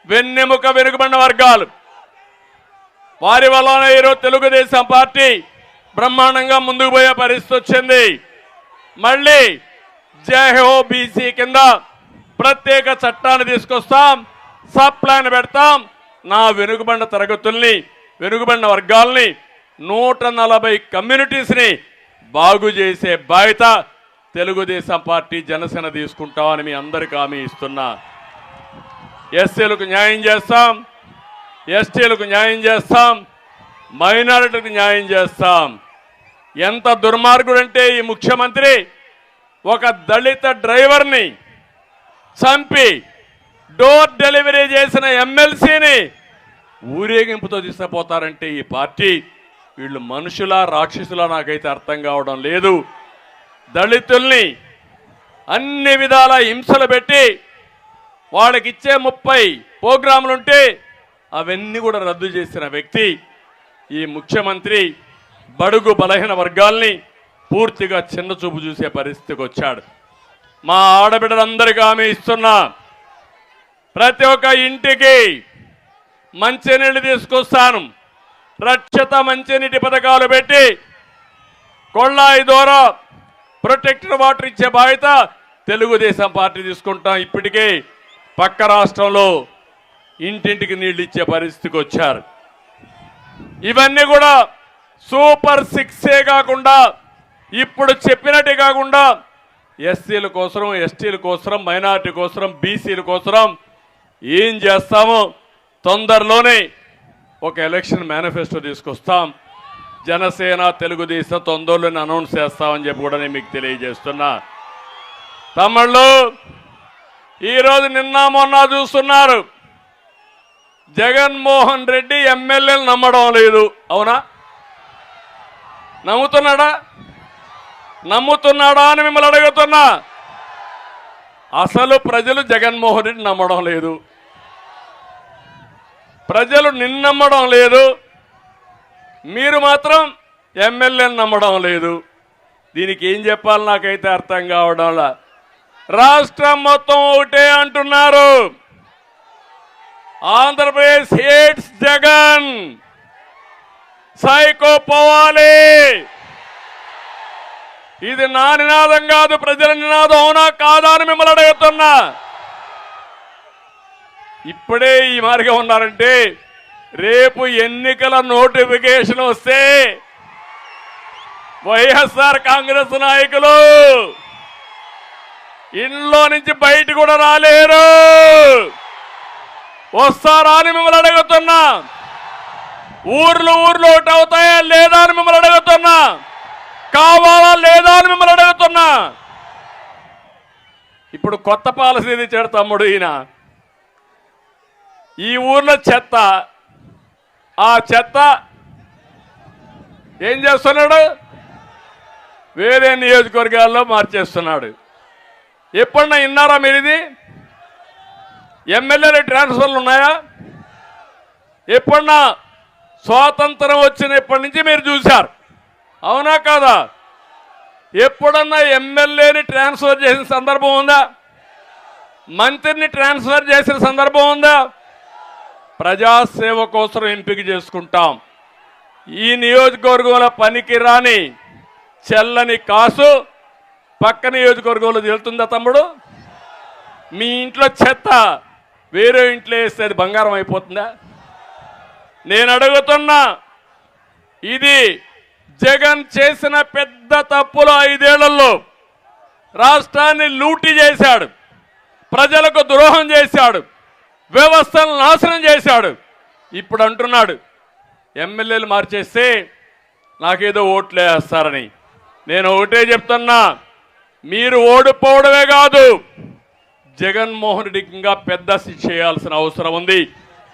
A: వెన్నెముక వెనుకబడిన వర్గాలు, వారి వల్లనే ఈరోజు తెలుగుదేశం పార్టీ బ్రహ్మాండంగా ముందుకు పోయే పరిస్థితి వచ్చింది. మళ్ళీ జై హో బీసీ కింద ప్రత్యేక చట్టాన్ని తీసుకొస్తాం, సబ్ ప్లాన్ పెడతాం. నా వెనుకబడిన తరగతుల్ని, వెనుకబడిన వర్గాల్ని, 140 కమ్యూనిటీస్ని బాగు చేసే బాధ్యత తెలుగుదేశం పార్టీ జనసేన తీసుకుంటామని మీ అందరికీ హామీ ఇస్తున్నా. ఎస్సీలకు న్యాయం చేస్తాం, ఎస్టీలకు న్యాయం చేస్తాం, మైనారిటీలకు న్యాయం చేస్తాం. ఎంత దుర్మార్గుడంటే ఈ ముఖ్యమంత్రి ఒక దళిత డ్రైవర్ని చంపి డోర్ డెలివరీ చేసిన ఎమ్మెల్సీని ఊరేగింపుతో తీసుకుపోతారంటే ఈ పార్టీ వీళ్ళు మనుషులా రాక్షసులా నాకైతే అర్థం కావడం లేదు. దళితుల్ని అన్ని విధాల హింసలు పెట్టి వాళ్ళకిచ్చే 30 ప్రోగ్రాములుంటే అవన్నీ కూడా రద్దు చేసిన వ్యక్తి ఈ ముఖ్యమంత్రి. బడుగు బలహీన వర్గాల్ని పూర్తిగా చిన్న చూపు చూసే పరిస్థితికి వచ్చాడు. మా ఆడబిడ్డలందరికీ హామీ ఇస్తున్నా, ప్రతి ఒక్క ఇంటికి మంచినీళ్ళు తీసుకొస్తాను. రక్షిత మంచినీటి పథకాలు పెట్టి కొళ్ళాయి ద్వారా ప్రొటెక్టెడ్ వాటర్ ఇచ్చే బాధ్యత తెలుగుదేశం పార్టీ తీసుకుంటాం. ఇప్పటికే పక్క రాష్ట్రంలో ఇంటింటికి నీళ్లు ఇచ్చే పరిస్థితికి వచ్చారు. ఇవన్నీ కూడా సూపర్ 6 కాకుండా ఇప్పుడు చెప్పినట్టే కాకుండా ఎస్సీల కోసం, ఎస్టీల కోసం, మైనారిటీ కోసం, బీసీల కోసం ఏం చేస్తామో తొందరలోనే ఒక ఎలక్షన్ మేనిఫెస్టో తీసుకొస్తాం. జనసేన తెలుగుదేశం తొందరలోనే అనౌన్స్ చేస్తామని చెప్పి కూడా నేను మీకు తెలియజేస్తున్నా. తమ్ముళ్ళు, ఈరోజు నిన్న మొన్న చూస్తున్నారు, జగన్మోహన్ రెడ్డి ఎమ్మెల్యేలు నమ్మడం లేదు. అవునా? నమ్ముతున్నాడా అని మిమ్మల్ని అడుగుతున్నా. అసలు ప్రజలు జగన్మోహన్ రెడ్డి నమ్మడం లేదు, ప్రజలు నిన్ను నమ్మడం లేదు, మీరు మాత్రం ఎమ్మెల్యేలు నమ్మడం లేదు. దీనికి ఏం చెప్పాలి నాకైతే అర్థం కావడంలా. రాష్ట్రం మొత్తం ఒకటే అంటున్నారు, ఆంధ్రప్రదేశ్ హేట్స్ జగన్, సైకో పోవాలి. ఇది నా నినాదం కాదు, ప్రజల నినాదం. అవునా కాదా అని మిమ్మల్ని అడుగుతున్నా. ఇప్పుడే ఈ మార్గం ఉన్నారంటే రేపు ఎన్నికల నోటిఫికేషన్ వస్తే వైఎస్ఆర్ కాంగ్రెస్ నాయకులు ఇంట్లో నుంచి బయట కూడా రాలేరు. వస్తారా అని మిమ్మల్ని అడుగుతున్నా. ఊర్లు ఒకటి అవుతాయా లేదా అని మిమ్మల్ని అడుగుతున్నా. కావాలా లేదా అని మిమ్మల్ని అడుగుతున్నా. ఇప్పుడు కొత్త పాలసీ తెచ్చాడు తమ్ముడు ఈయన. ఈ ఊర్లో చెత్త, ఆ చెత్త ఏం చేస్తున్నాడు, వేరే నియోజకవర్గాల్లో మార్చేస్తున్నాడు. ఎప్పుడన్నా విన్నారా మీరు ఇది? ఎమ్మెల్యేల ట్రాన్స్ఫర్లు ఉన్నాయా? ఎప్పుడన్నా స్వాతంత్రం వచ్చినప్పటి నుంచి మీరు చూశారు, అవునా కాదా? ఎప్పుడన్నా ఎమ్మెల్యేని ట్రాన్స్ఫర్ చేసిన సందర్భం ఉందా? మంత్రిని ట్రాన్స్ఫర్ చేసిన సందర్భం ఉందా? ప్రజాసేవ కోసం ఎంపిక చేసుకుంటాం. ఈ నియోజకవర్గంలో పనికి రాని చెల్లని కాసు పక్క నియోజకవర్గంలో వెళ్తుందా తమ్ముడు? మీ ఇంట్లో చెత్త వేరే ఇంట్లో వేస్తే అది బంగారం అయిపోతుందా? నేను అడుగుతున్నా, ఇది జగన్ చేసిన పెద్ద తప్పులు. 5 ఏళ్లలో రాష్ట్రాన్ని లూటీ చేశాడు, ప్రజలకు ద్రోహం చేశాడు, వ్యవస్థను నాశనం చేశాడు. ఇప్పుడు అంటున్నాడు ఎమ్మెల్యేలు మార్చేస్తే నాకేదో ఓట్లు వేస్తారని. నేను ఒకటే చెప్తున్నా, మీరు ఓడిపోవడమే కాదు, జగన్మోహన్ రెడ్డికి ఇంకా పెద్ద శిక్ష చేయాల్సిన అవసరం ఉంది.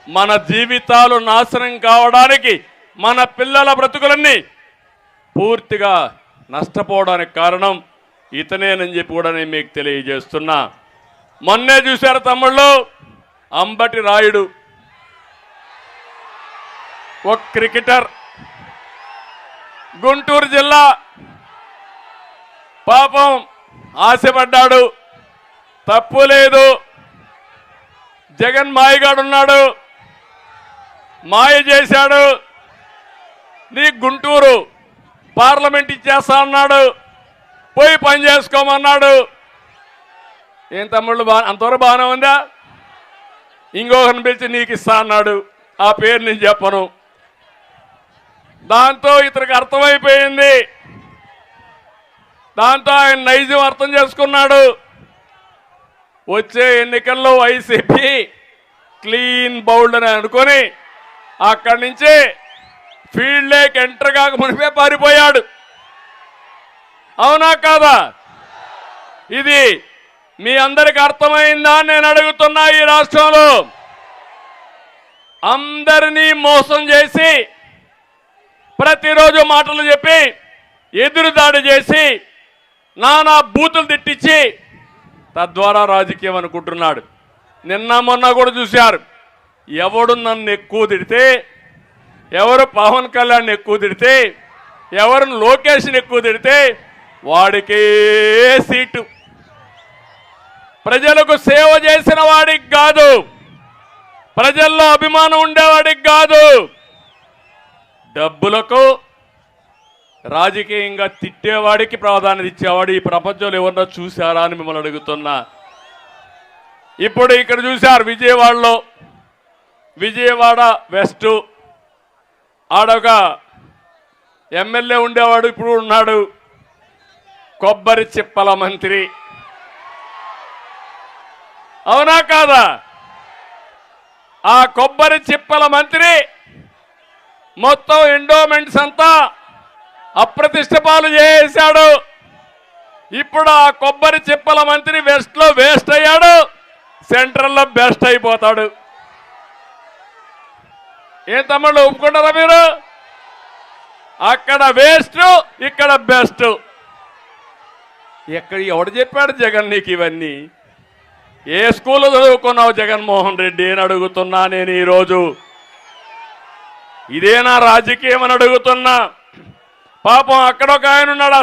A: మన జీవితాలు నాశనం కావడానికి, మన పిల్లల బ్రతుకులన్నీ పూర్తిగా నష్టపోవడానికి కారణం ఇతనేనని చెప్పి కూడా నేను మీకు తెలియజేస్తున్నా. మొన్నే చూశారు తమ్ముళ్ళు, అంబటి రాయుడు ఒక క్రికెటర్, గుంటూరు జిల్లా, పాపం ఆశపడ్డాడు, తప్పు లేదు. జగన్ మాయగాడున్నాడు, మాయ చేశాడు, నీ గుంటూరు పార్లమెంట్ ఇచ్చేస్తా అన్నాడు, పోయి పని చేసుకోమన్నాడు. ఏం తమ్ముళ్ళు, అంతవరకు బాగానే ఉందా? ఇంకొకరిని పిలిచి నీకు ఇస్తా అన్నాడు, ఆ పేరు నేను చెప్పను. దాంతో ఇతనికి అర్థమైపోయింది, దాంతో ఆయన నైజం అర్థం చేసుకున్నాడు. వచ్చే ఎన్నికల్లో వైసీపీ క్లీన్ బౌల్డ్ అని అనుకొని అక్కడి నుంచి ఫీల్డ్ లేక్ ఎంటర్ కాక మునిపే పారిపోయాడు. అవునా కాదా? ఇది మీ అందరికి అర్థమైందా నేను అడుగుతున్నా. ఈ రాష్ట్రంలో అందరినీ మోసం చేసి ప్రతిరోజు మాటలు చెప్పి ఎదురుదాడి చేసి నానా బూతులు తిట్టించి తద్వారా రాజకీయం అనుకుంటున్నాడు. నిన్న మొన్న కూడా చూశారు. ఎవడు నన్ను ఎక్కువ తిడితే, ఎవరు పవన్ కళ్యాణ్ ఎక్కువ తిడితే, ఎవరు లోకేష్ని ఎక్కువ తిడితే వాడికే సీటు. ప్రజలకు సేవ చేసిన వాడికి కాదు, ప్రజల్లో అభిమానం ఉండేవాడికి కాదు, డబ్బులకు రాజకీయంగా తిట్టేవాడికి ప్రాధాన్యత ఇచ్చేవాడు ఈ ప్రపంచంలో ఎవరన్నా చూశారా అని మిమ్మల్ని అడుగుతున్నా. ఇప్పుడు ఇక్కడ చూశారు విజయవాడలో, విజయవాడ వెస్ట్ ఆడొక ఎమ్మెల్యే ఉండేవాడు, ఇప్పుడు ఉన్నాడు కొబ్బరి చిప్పల మంత్రి. అవునా కాదా? ఆ కొబ్బరి చిప్పల మంత్రి మొత్తం ఎండోమెంట్స్ అంతా అప్రతిష్ట పాలు చేశాడు. ఇప్పుడు ఆ కొబ్బరి చిప్పల మంత్రి వెస్ట్ లో వేస్ట్ అయ్యాడు, సెంట్రల్లో బెస్ట్ అయిపోతాడు. ఏం తమ్ముళ్ళు ఒప్పుకుంటారా మీరు? అక్కడ వేస్ట్, ఇక్కడ బెస్ట్. ఎక్కడ ఎవడు చెప్పాడు జగన్ నీకు ఇవన్నీ? ఏ స్కూల్లో చదువుకున్నావు జగన్మోహన్ రెడ్డి అని అడుగుతున్నా నేను ఈరోజు. ఇదేనా రాజకీయం అని అడుగుతున్నా. పాపం అక్కడ ఒక ఆయన ఉన్నాడు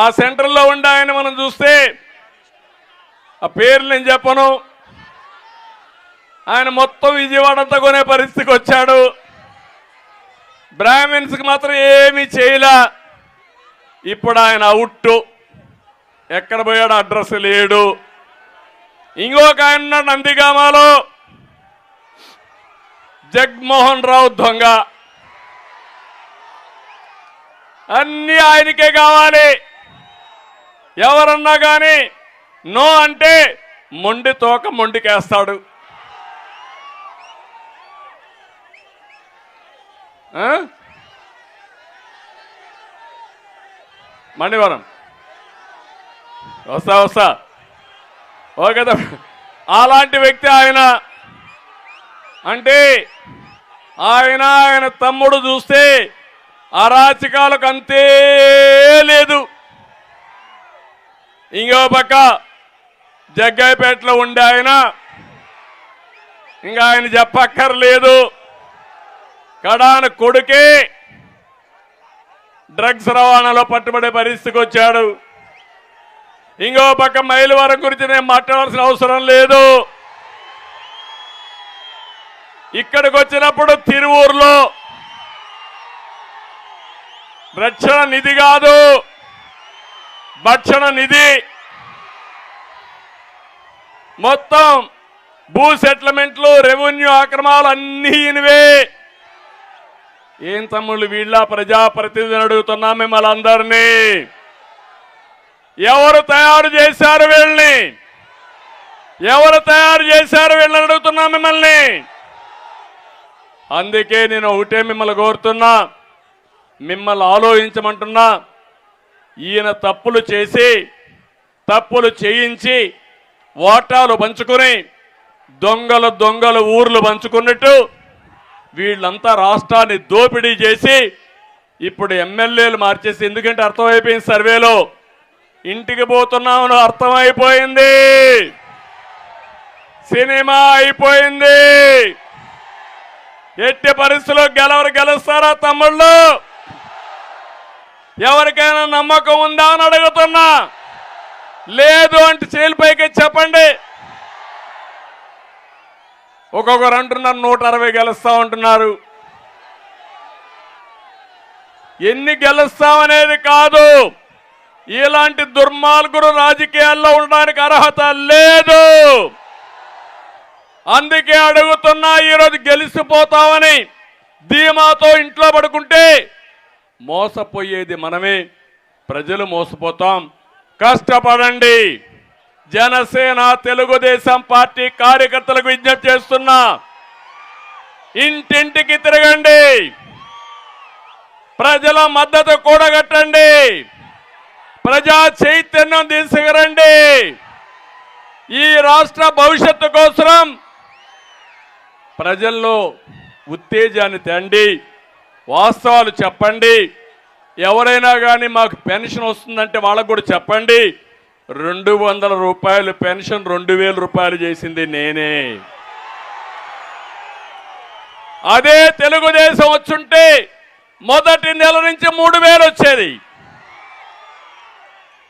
A: ఆ సెంట్రల్లో ఉండే ఆయన మనం చూస్తే, ఆ పేర్లు నేను చెప్పను, ఆయన మొత్తం విజయవాడ అంతా కొనే పరిస్థితికి వచ్చాడు. బ్రాహ్మిన్స్కి మాత్రం ఏమీ చేయలే. ఇప్పుడు ఆయన అవుట్, ఎక్కడ పోయాడు అడ్రస్ లేడు. ఇంకొక ఆయన ఉన్నాడు నందిగామాలో, జగన్మోహన్ రావు దొంగ. అన్నీ ఆయనకే కావాలి. ఎవరన్నా కానీ నో అంటే మొండి తోక మొండికేస్తాడు. మణివరం వస్తా ఓకే. అలాంటి వ్యక్తి ఆయన. అంటే ఆయన తమ్ముడు చూస్తే అరాచకాలకు అంతే లేదు. ఇంకో పక్క జగ్గాయిపేటలో ఉండే ఆయన, ఇంకా ఆయన చెప్పక్కర్లేదు. కడాన కొడుకే డ్రగ్స్ రవాణాలో పట్టుబడే పరిస్థితికి వచ్చాడు. ఇంకో పక్క మైలవరం గురించి నేను మాట్లాడాల్సిన అవసరం లేదు. ఇక్కడికి వచ్చినప్పుడు తిరువూరులో రక్షణ నిధి కాదు, భక్షణ నిధి, మొత్తం భూ సెటిల్మెంట్లు, రెవెన్యూ ఆక్రమాలు అన్నీ ఇనివే. ఏం తమ్ముళ్ళు వీళ్ళ ప్రజాప్రతినిధిని అడుగుతున్నా మిమ్మల్ని అందరినీ. ఎవరు తయారు చేశారు వీళ్ళని? ఎవరు తయారు చేశారు వీళ్ళని అడుగుతున్నా మిమ్మల్ని. అందుకే నేను ఒకటే మిమ్మల్ని కోరుతున్నా, మిమ్మల్ని ఆలోచించమంటున్నా. ఈయన తప్పులు చేసి, తప్పులు చేయించి వాటాలు పంచుకుని దొంగలు ఊర్లు పంచుకున్నట్టు వీళ్ళంతా రాష్ట్రాన్ని దోపిడీ చేసి ఇప్పుడు ఎమ్మెల్యేలు మార్చేసి, ఎందుకంటే అర్థమైపోయింది సర్వేలో, ఇంటికి పోతున్నామని అర్థమైపోయింది, సినిమా అయిపోయింది. ఎట్టి పరిస్థితుల్లో గెలుస్తారా తమ్ముళ్ళు? ఎవరికైనా నమ్మకం ఉందా అని అడుగుతున్నా. లేదు అంటే చేలిపైకి చెప్పండి. ఒక్కొక్కరు అంటున్నారు 160 గెలుస్తా ఉంటున్నారు. ఎన్ని గెలుస్తామనేది కాదు, ఇలాంటి దుర్మార్గుడు రాజకీయాల్లో ఉండడానికి అర్హత లేదు. అందుకే అడుగుతున్నా, ఈరోజు గెలిచిపోతామని ధీమాతో ఇంట్లో పడుకుంటే మోసపోయేది మనమే, ప్రజలు మోసపోతాం. కష్టపడండి. జనసేన తెలుగుదేశం పార్టీ కార్యకర్తలకు విజ్ఞప్తి చేస్తున్నా, ఇంటింటికి తిరగండి, ప్రజల మద్దతు కూడగట్టండి, ప్రజా చైతన్యం తీసుకురండి. ఈ రాష్ట్ర భవిష్యత్తు కోసం ప్రజల్లో ఉత్తేజాన్ని తేండి, వాస్తవాలు చెప్పండి. ఎవరైనా కానీ మాకు పెన్షన్ వస్తుందంటే వాళ్ళకు కూడా చెప్పండి. 200 రూపాయలు పెన్షన్ 2000 రూపాయలు చేసింది నేనే. అదే తెలుగుదేశం వచ్చుంటే మొదటి నెల నుంచి 3000 వచ్చేది.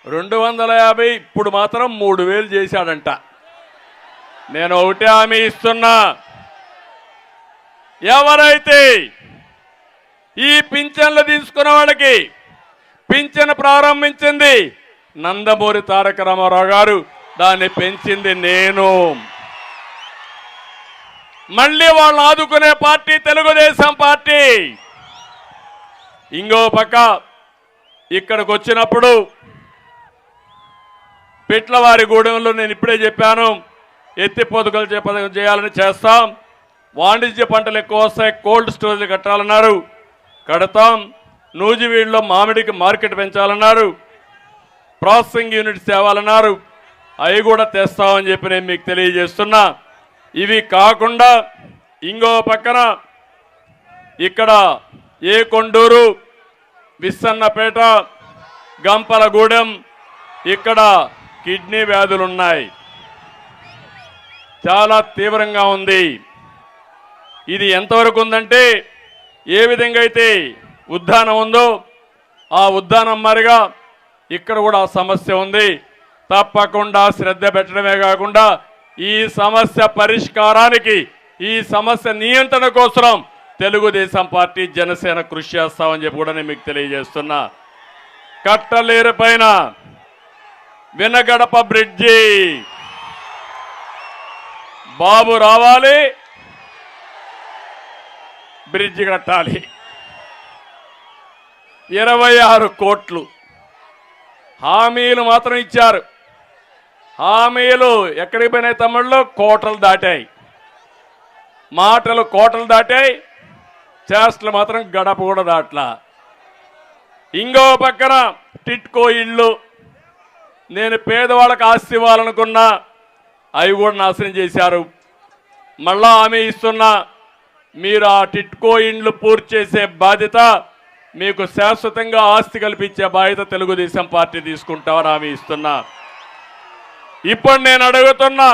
A: 250 ఇప్పుడు మాత్రం 3000 చేశాడంట. నేను ఒకటే హామీ ఇస్తున్నా, ఎవరైతే ఈ పింఛన్లు తీసుకున్న వాళ్ళకి పింఛన్ ప్రారంభించింది నందమూరి తారక రామారావు గారు, దాన్ని పెంచింది నేను. మళ్ళీ వాళ్ళని ఆదుకునే పార్టీ తెలుగుదేశం పార్టీ. ఇంకో పక్క ఇక్కడికి వచ్చినప్పుడు పిట్లవారిగూడెంలో నేను ఇప్పుడే చెప్పాను, ఎత్తిపోతుకలు చేయాలని చేస్తాం. వాణిజ్య పంటలు ఎక్కువ వస్తాయి, కోల్డ్ స్టోరేజ్ కట్టాలన్నారు, కడతాం. నూజివీడులో మామిడికి మార్కెట్ పెంచాలన్నారు, ప్రాసెసింగ్ యూనిట్స్ తేవాలన్నారు, అవి కూడా తెస్తామని చెప్పి నేను మీకు తెలియజేస్తున్నా. ఇవి కాకుండా ఇంకో పక్కన ఇక్కడ ఏ కొండూరు, విస్సన్నపేట, గంపలగూడెం ఇక్కడ కిడ్నీ వ్యాధులున్నాయి, చాలా తీవ్రంగా ఉంది. ఇది ఎంతవరకు ఉందంటే ఏ విధంగా అయితే ఉద్దానం ఉందో ఆ ఉద్దానం మారిగా ఇక్కడ కూడా ఆ సమస్య ఉంది. తప్పకుండా శ్రద్ధ పెట్టడమే కాకుండా ఈ సమస్య పరిష్కారానికి, ఈ సమస్య నియంత్రణ కోసం తెలుగుదేశం పార్టీ జనసేన కృషి చేస్తామని చెప్పి కూడా నేను మీకు తెలియజేస్తున్నా. కట్టలేరు పైన వినగడప బ్రిడ్జి బాబు రావాలి, బ్రిడ్జి కట్టాలి. 26 కోట్లు హామీలు మాత్రం ఇచ్చారు. హామీలు ఎక్కడికి పోయినాయి తమ్ముళ్ళు? కోటలు దాటాయి. మాటలు కోటలు దాటాయి, చేష్టలు మాత్రం గడప కూడా దాట్లా. ఇంకో పక్కన టిట్కో ఇళ్ళు, నేను పేదవాళ్ళకి ఆస్తి ఇవ్వాలనుకున్నా, అవి కూడా నాశనం చేశారు. మళ్ళా హామీ ఇస్తున్నా, మీరు ఆ టిట్కో ఇండ్లు పూర్తి చేసే బాధ్యత, మీకు శాశ్వతంగా ఆస్తి కల్పించే బాధ్యత తెలుగుదేశం పార్టీ తీసుకుంటామని హామీ ఇస్తున్నా. ఇప్పుడు నేను అడుగుతున్నా,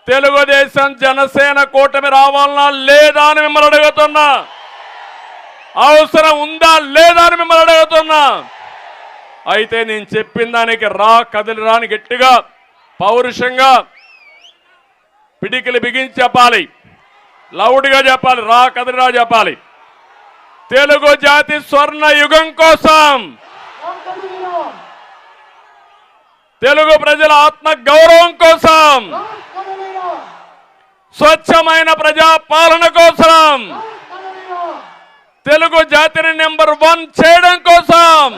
A: తెలుగుదేశం జనసేన కూటమి రావాలన్నా లేదా అని మిమ్మల్ని అడుగుతున్నా. అవసరం ఉందా లేదా అని మిమ్మల్ని అడుగుతున్నా. అయితే నేను చెప్పిన దానికి రా కదిలి రాని గట్టిగా పౌరుషంగా పిడికిలి బిగించి చెప్పాలి, లౌడ్గా చెప్పాలి, రా కదిలిరా చెప్పాలి. తెలుగు జాతి స్వర్ణ యుగం కోసం, తెలుగు ప్రజల ఆత్మ గౌరవం కోసం, స్వచ్ఛమైన ప్రజా పాలన కోసం, తెలుగు జాతిని నెంబర్ 1 చేయడం కోసం,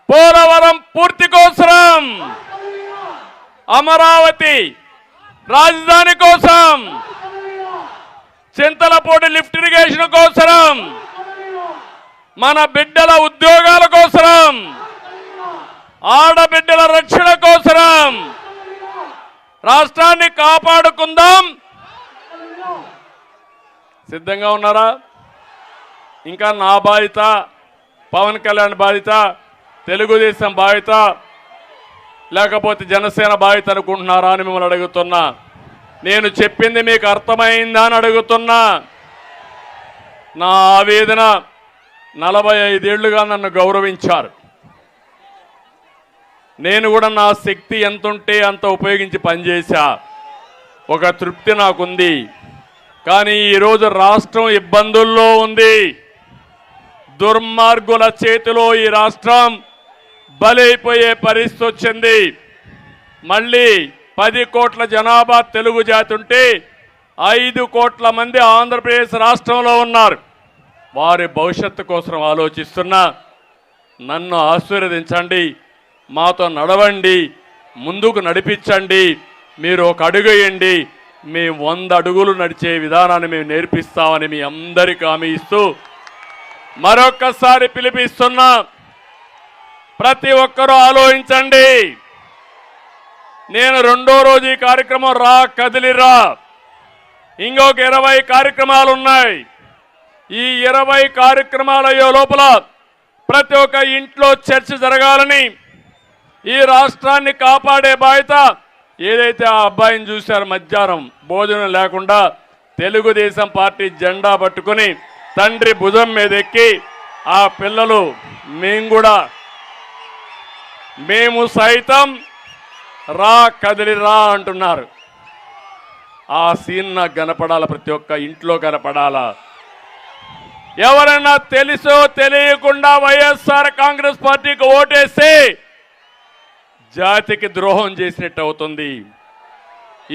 A: పోలవరం పూర్తి కోసం, అమరావతి రాజధాని కోసం, చింతలపూడి లిఫ్ట్ ఇరిగేషన్ కోసం, మన బిడ్డల ఉద్యోగాల కోసం, ఆడబిడ్డల రక్షణ కోసం, రాష్ట్రాన్ని కాపాడుకుందాం. సిద్ధంగా ఉన్నారా? ఇంకా నా బాధ్యత, పవన్ కళ్యాణ్ బాధ్యత, తెలుగుదేశం బాధ్యత, లేకపోతే జనసేన బాధ్యత అనుకుంటున్నారా అని మిమ్మల్ని అడుగుతున్నా. నేను చెప్పింది మీకు అర్థమైందా అని అడుగుతున్నా. నా ఆవేదన, 45 ఏళ్లుగా నన్ను గౌరవించారు. నేను కూడా నా శక్తి ఎంతుంటే అంత ఉపయోగించి పనిచేశా. ఒక తృప్తి నాకుంది. కానీ ఈరోజు రాష్ట్రం ఇబ్బందుల్లో ఉంది. దుర్మార్గుల చేతిలో ఈ రాష్ట్రం బలైపోయే పరిస్థితి వచ్చింది. మళ్ళీ 10 కోట్ల జనాభా తెలుగు జాతి ఉంటే 5 కోట్ల మంది ఆంధ్రప్రదేశ్ రాష్ట్రంలో ఉన్నారు. వారి భవిష్యత్తు కోసం ఆలోచిస్తున్నా. నన్ను ఆశీర్వదించండి, మాతో నడవండి, ముందుకు నడిపించండి. మీరు ఒక అడుగు వేయండి, మేము 100 అడుగులు నడిచే విధానాన్ని మేము నేర్పిస్తామని మీ అందరికీ హామీ ఇస్తూ మరొక్కసారి పిలిపిస్తున్నా. ప్రతి ఒక్కరూ ఆలోచించండి. నేను 2వ రోజు ఈ కార్యక్రమం రా కదిలిరా, ఇంకొక 20 కార్యక్రమాలు ఉన్నాయి. ఈ 20 కార్యక్రమాల లోపల ప్రతి ఒక్క ఇంట్లో చర్చ జరగాలని, ఈ రాష్ట్రాన్ని కాపాడే బాధ్యత ఏదైతే ఆ అబ్బాయిని చూశారు మధ్యాహ్నం భోజనం లేకుండా తెలుగుదేశం పార్టీ జెండా పట్టుకొని తండ్రి భుజం మీద ఎక్కి ఆ పిల్లలు మేము సైతం రా కదిలి రా అంటున్నారు. ఆ సీన్ నాకు కనపడాల, ప్రతి ఒక్క ఇంట్లో కనపడాలా. ఎవరైనా తెలుసో తెలియకుండా వైఎస్ఆర్ కాంగ్రెస్ పార్టీకి ఓటేస్తే జాతికి ద్రోహం చేసినట్టు అవుతుంది,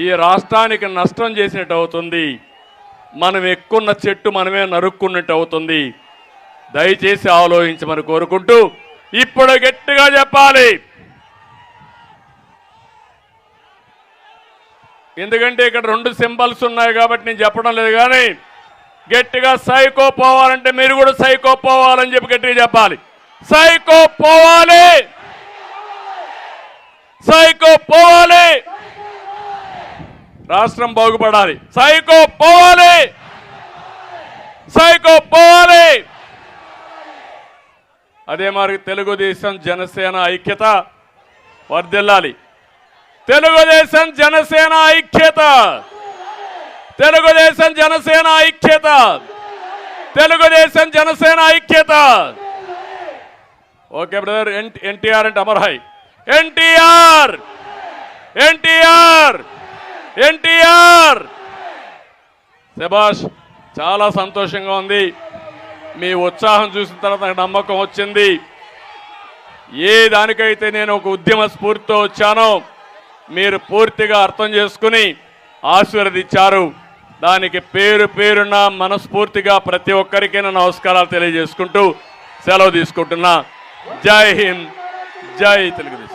A: ఈ రాష్ట్రానికి నష్టం చేసినట్టు అవుతుంది, మనం ఎక్కున్న చెట్టు మనమే నరుక్కున్నట్టు అవుతుంది. దయచేసి ఆలోచించమని కోరుకుంటూ ఇప్పుడు గట్టిగా చెప్పాలి. ఎందుకంటే ఇక్కడ 2 సింబల్స్ ఉన్నాయి కాబట్టి నేను చెప్పడం లేదు, కానీ గట్టిగా సైకో పోవాలంటే మీరు కూడా సైకో పోవాలని చెప్పి గట్టిగా చెప్పాలి. సైకో పోవాలి, సైకో పోవాలి, రాష్ట్రం బాగుపడాలి. సైకో పోవాలి, సైకో పోవాలి. అదే మరి తెలుగుదేశం జనసేన ఐక్యత వర్ధిల్లాలి. తెలుగుదేశం జనసేన ఐక్యత, తెలుగుదేశం జనసేన ఐక్యత, తెలుగుదేశం జనసేన ఐక్యత. Okay brother. ఎన్టీఆర్ అంటే అమర్ హై. ఎన్టీఆర్, ఎన్టీఆర్, ఎన్టీఆర్. శభాష్, చాలా సంతోషంగా ఉంది. మీ ఉత్సాహం చూసిన తర్వాత నాకు నమ్మకం వచ్చింది. ఏ దానికైతే నేను ఒక ఉద్యమ స్ఫూర్తితో వచ్చానో మీరు పూర్తిగా అర్థం చేసుకుని ఆశీర్వదించారు. దానికి పేరు పేరున మనస్ఫూర్తిగా ప్రతి ఒక్కరికి నమస్కారాలు తెలియజేసుకుంటూ సెలవు తీసుకుంటున్నా. జై హింద్, జై తెలుగుదేశం.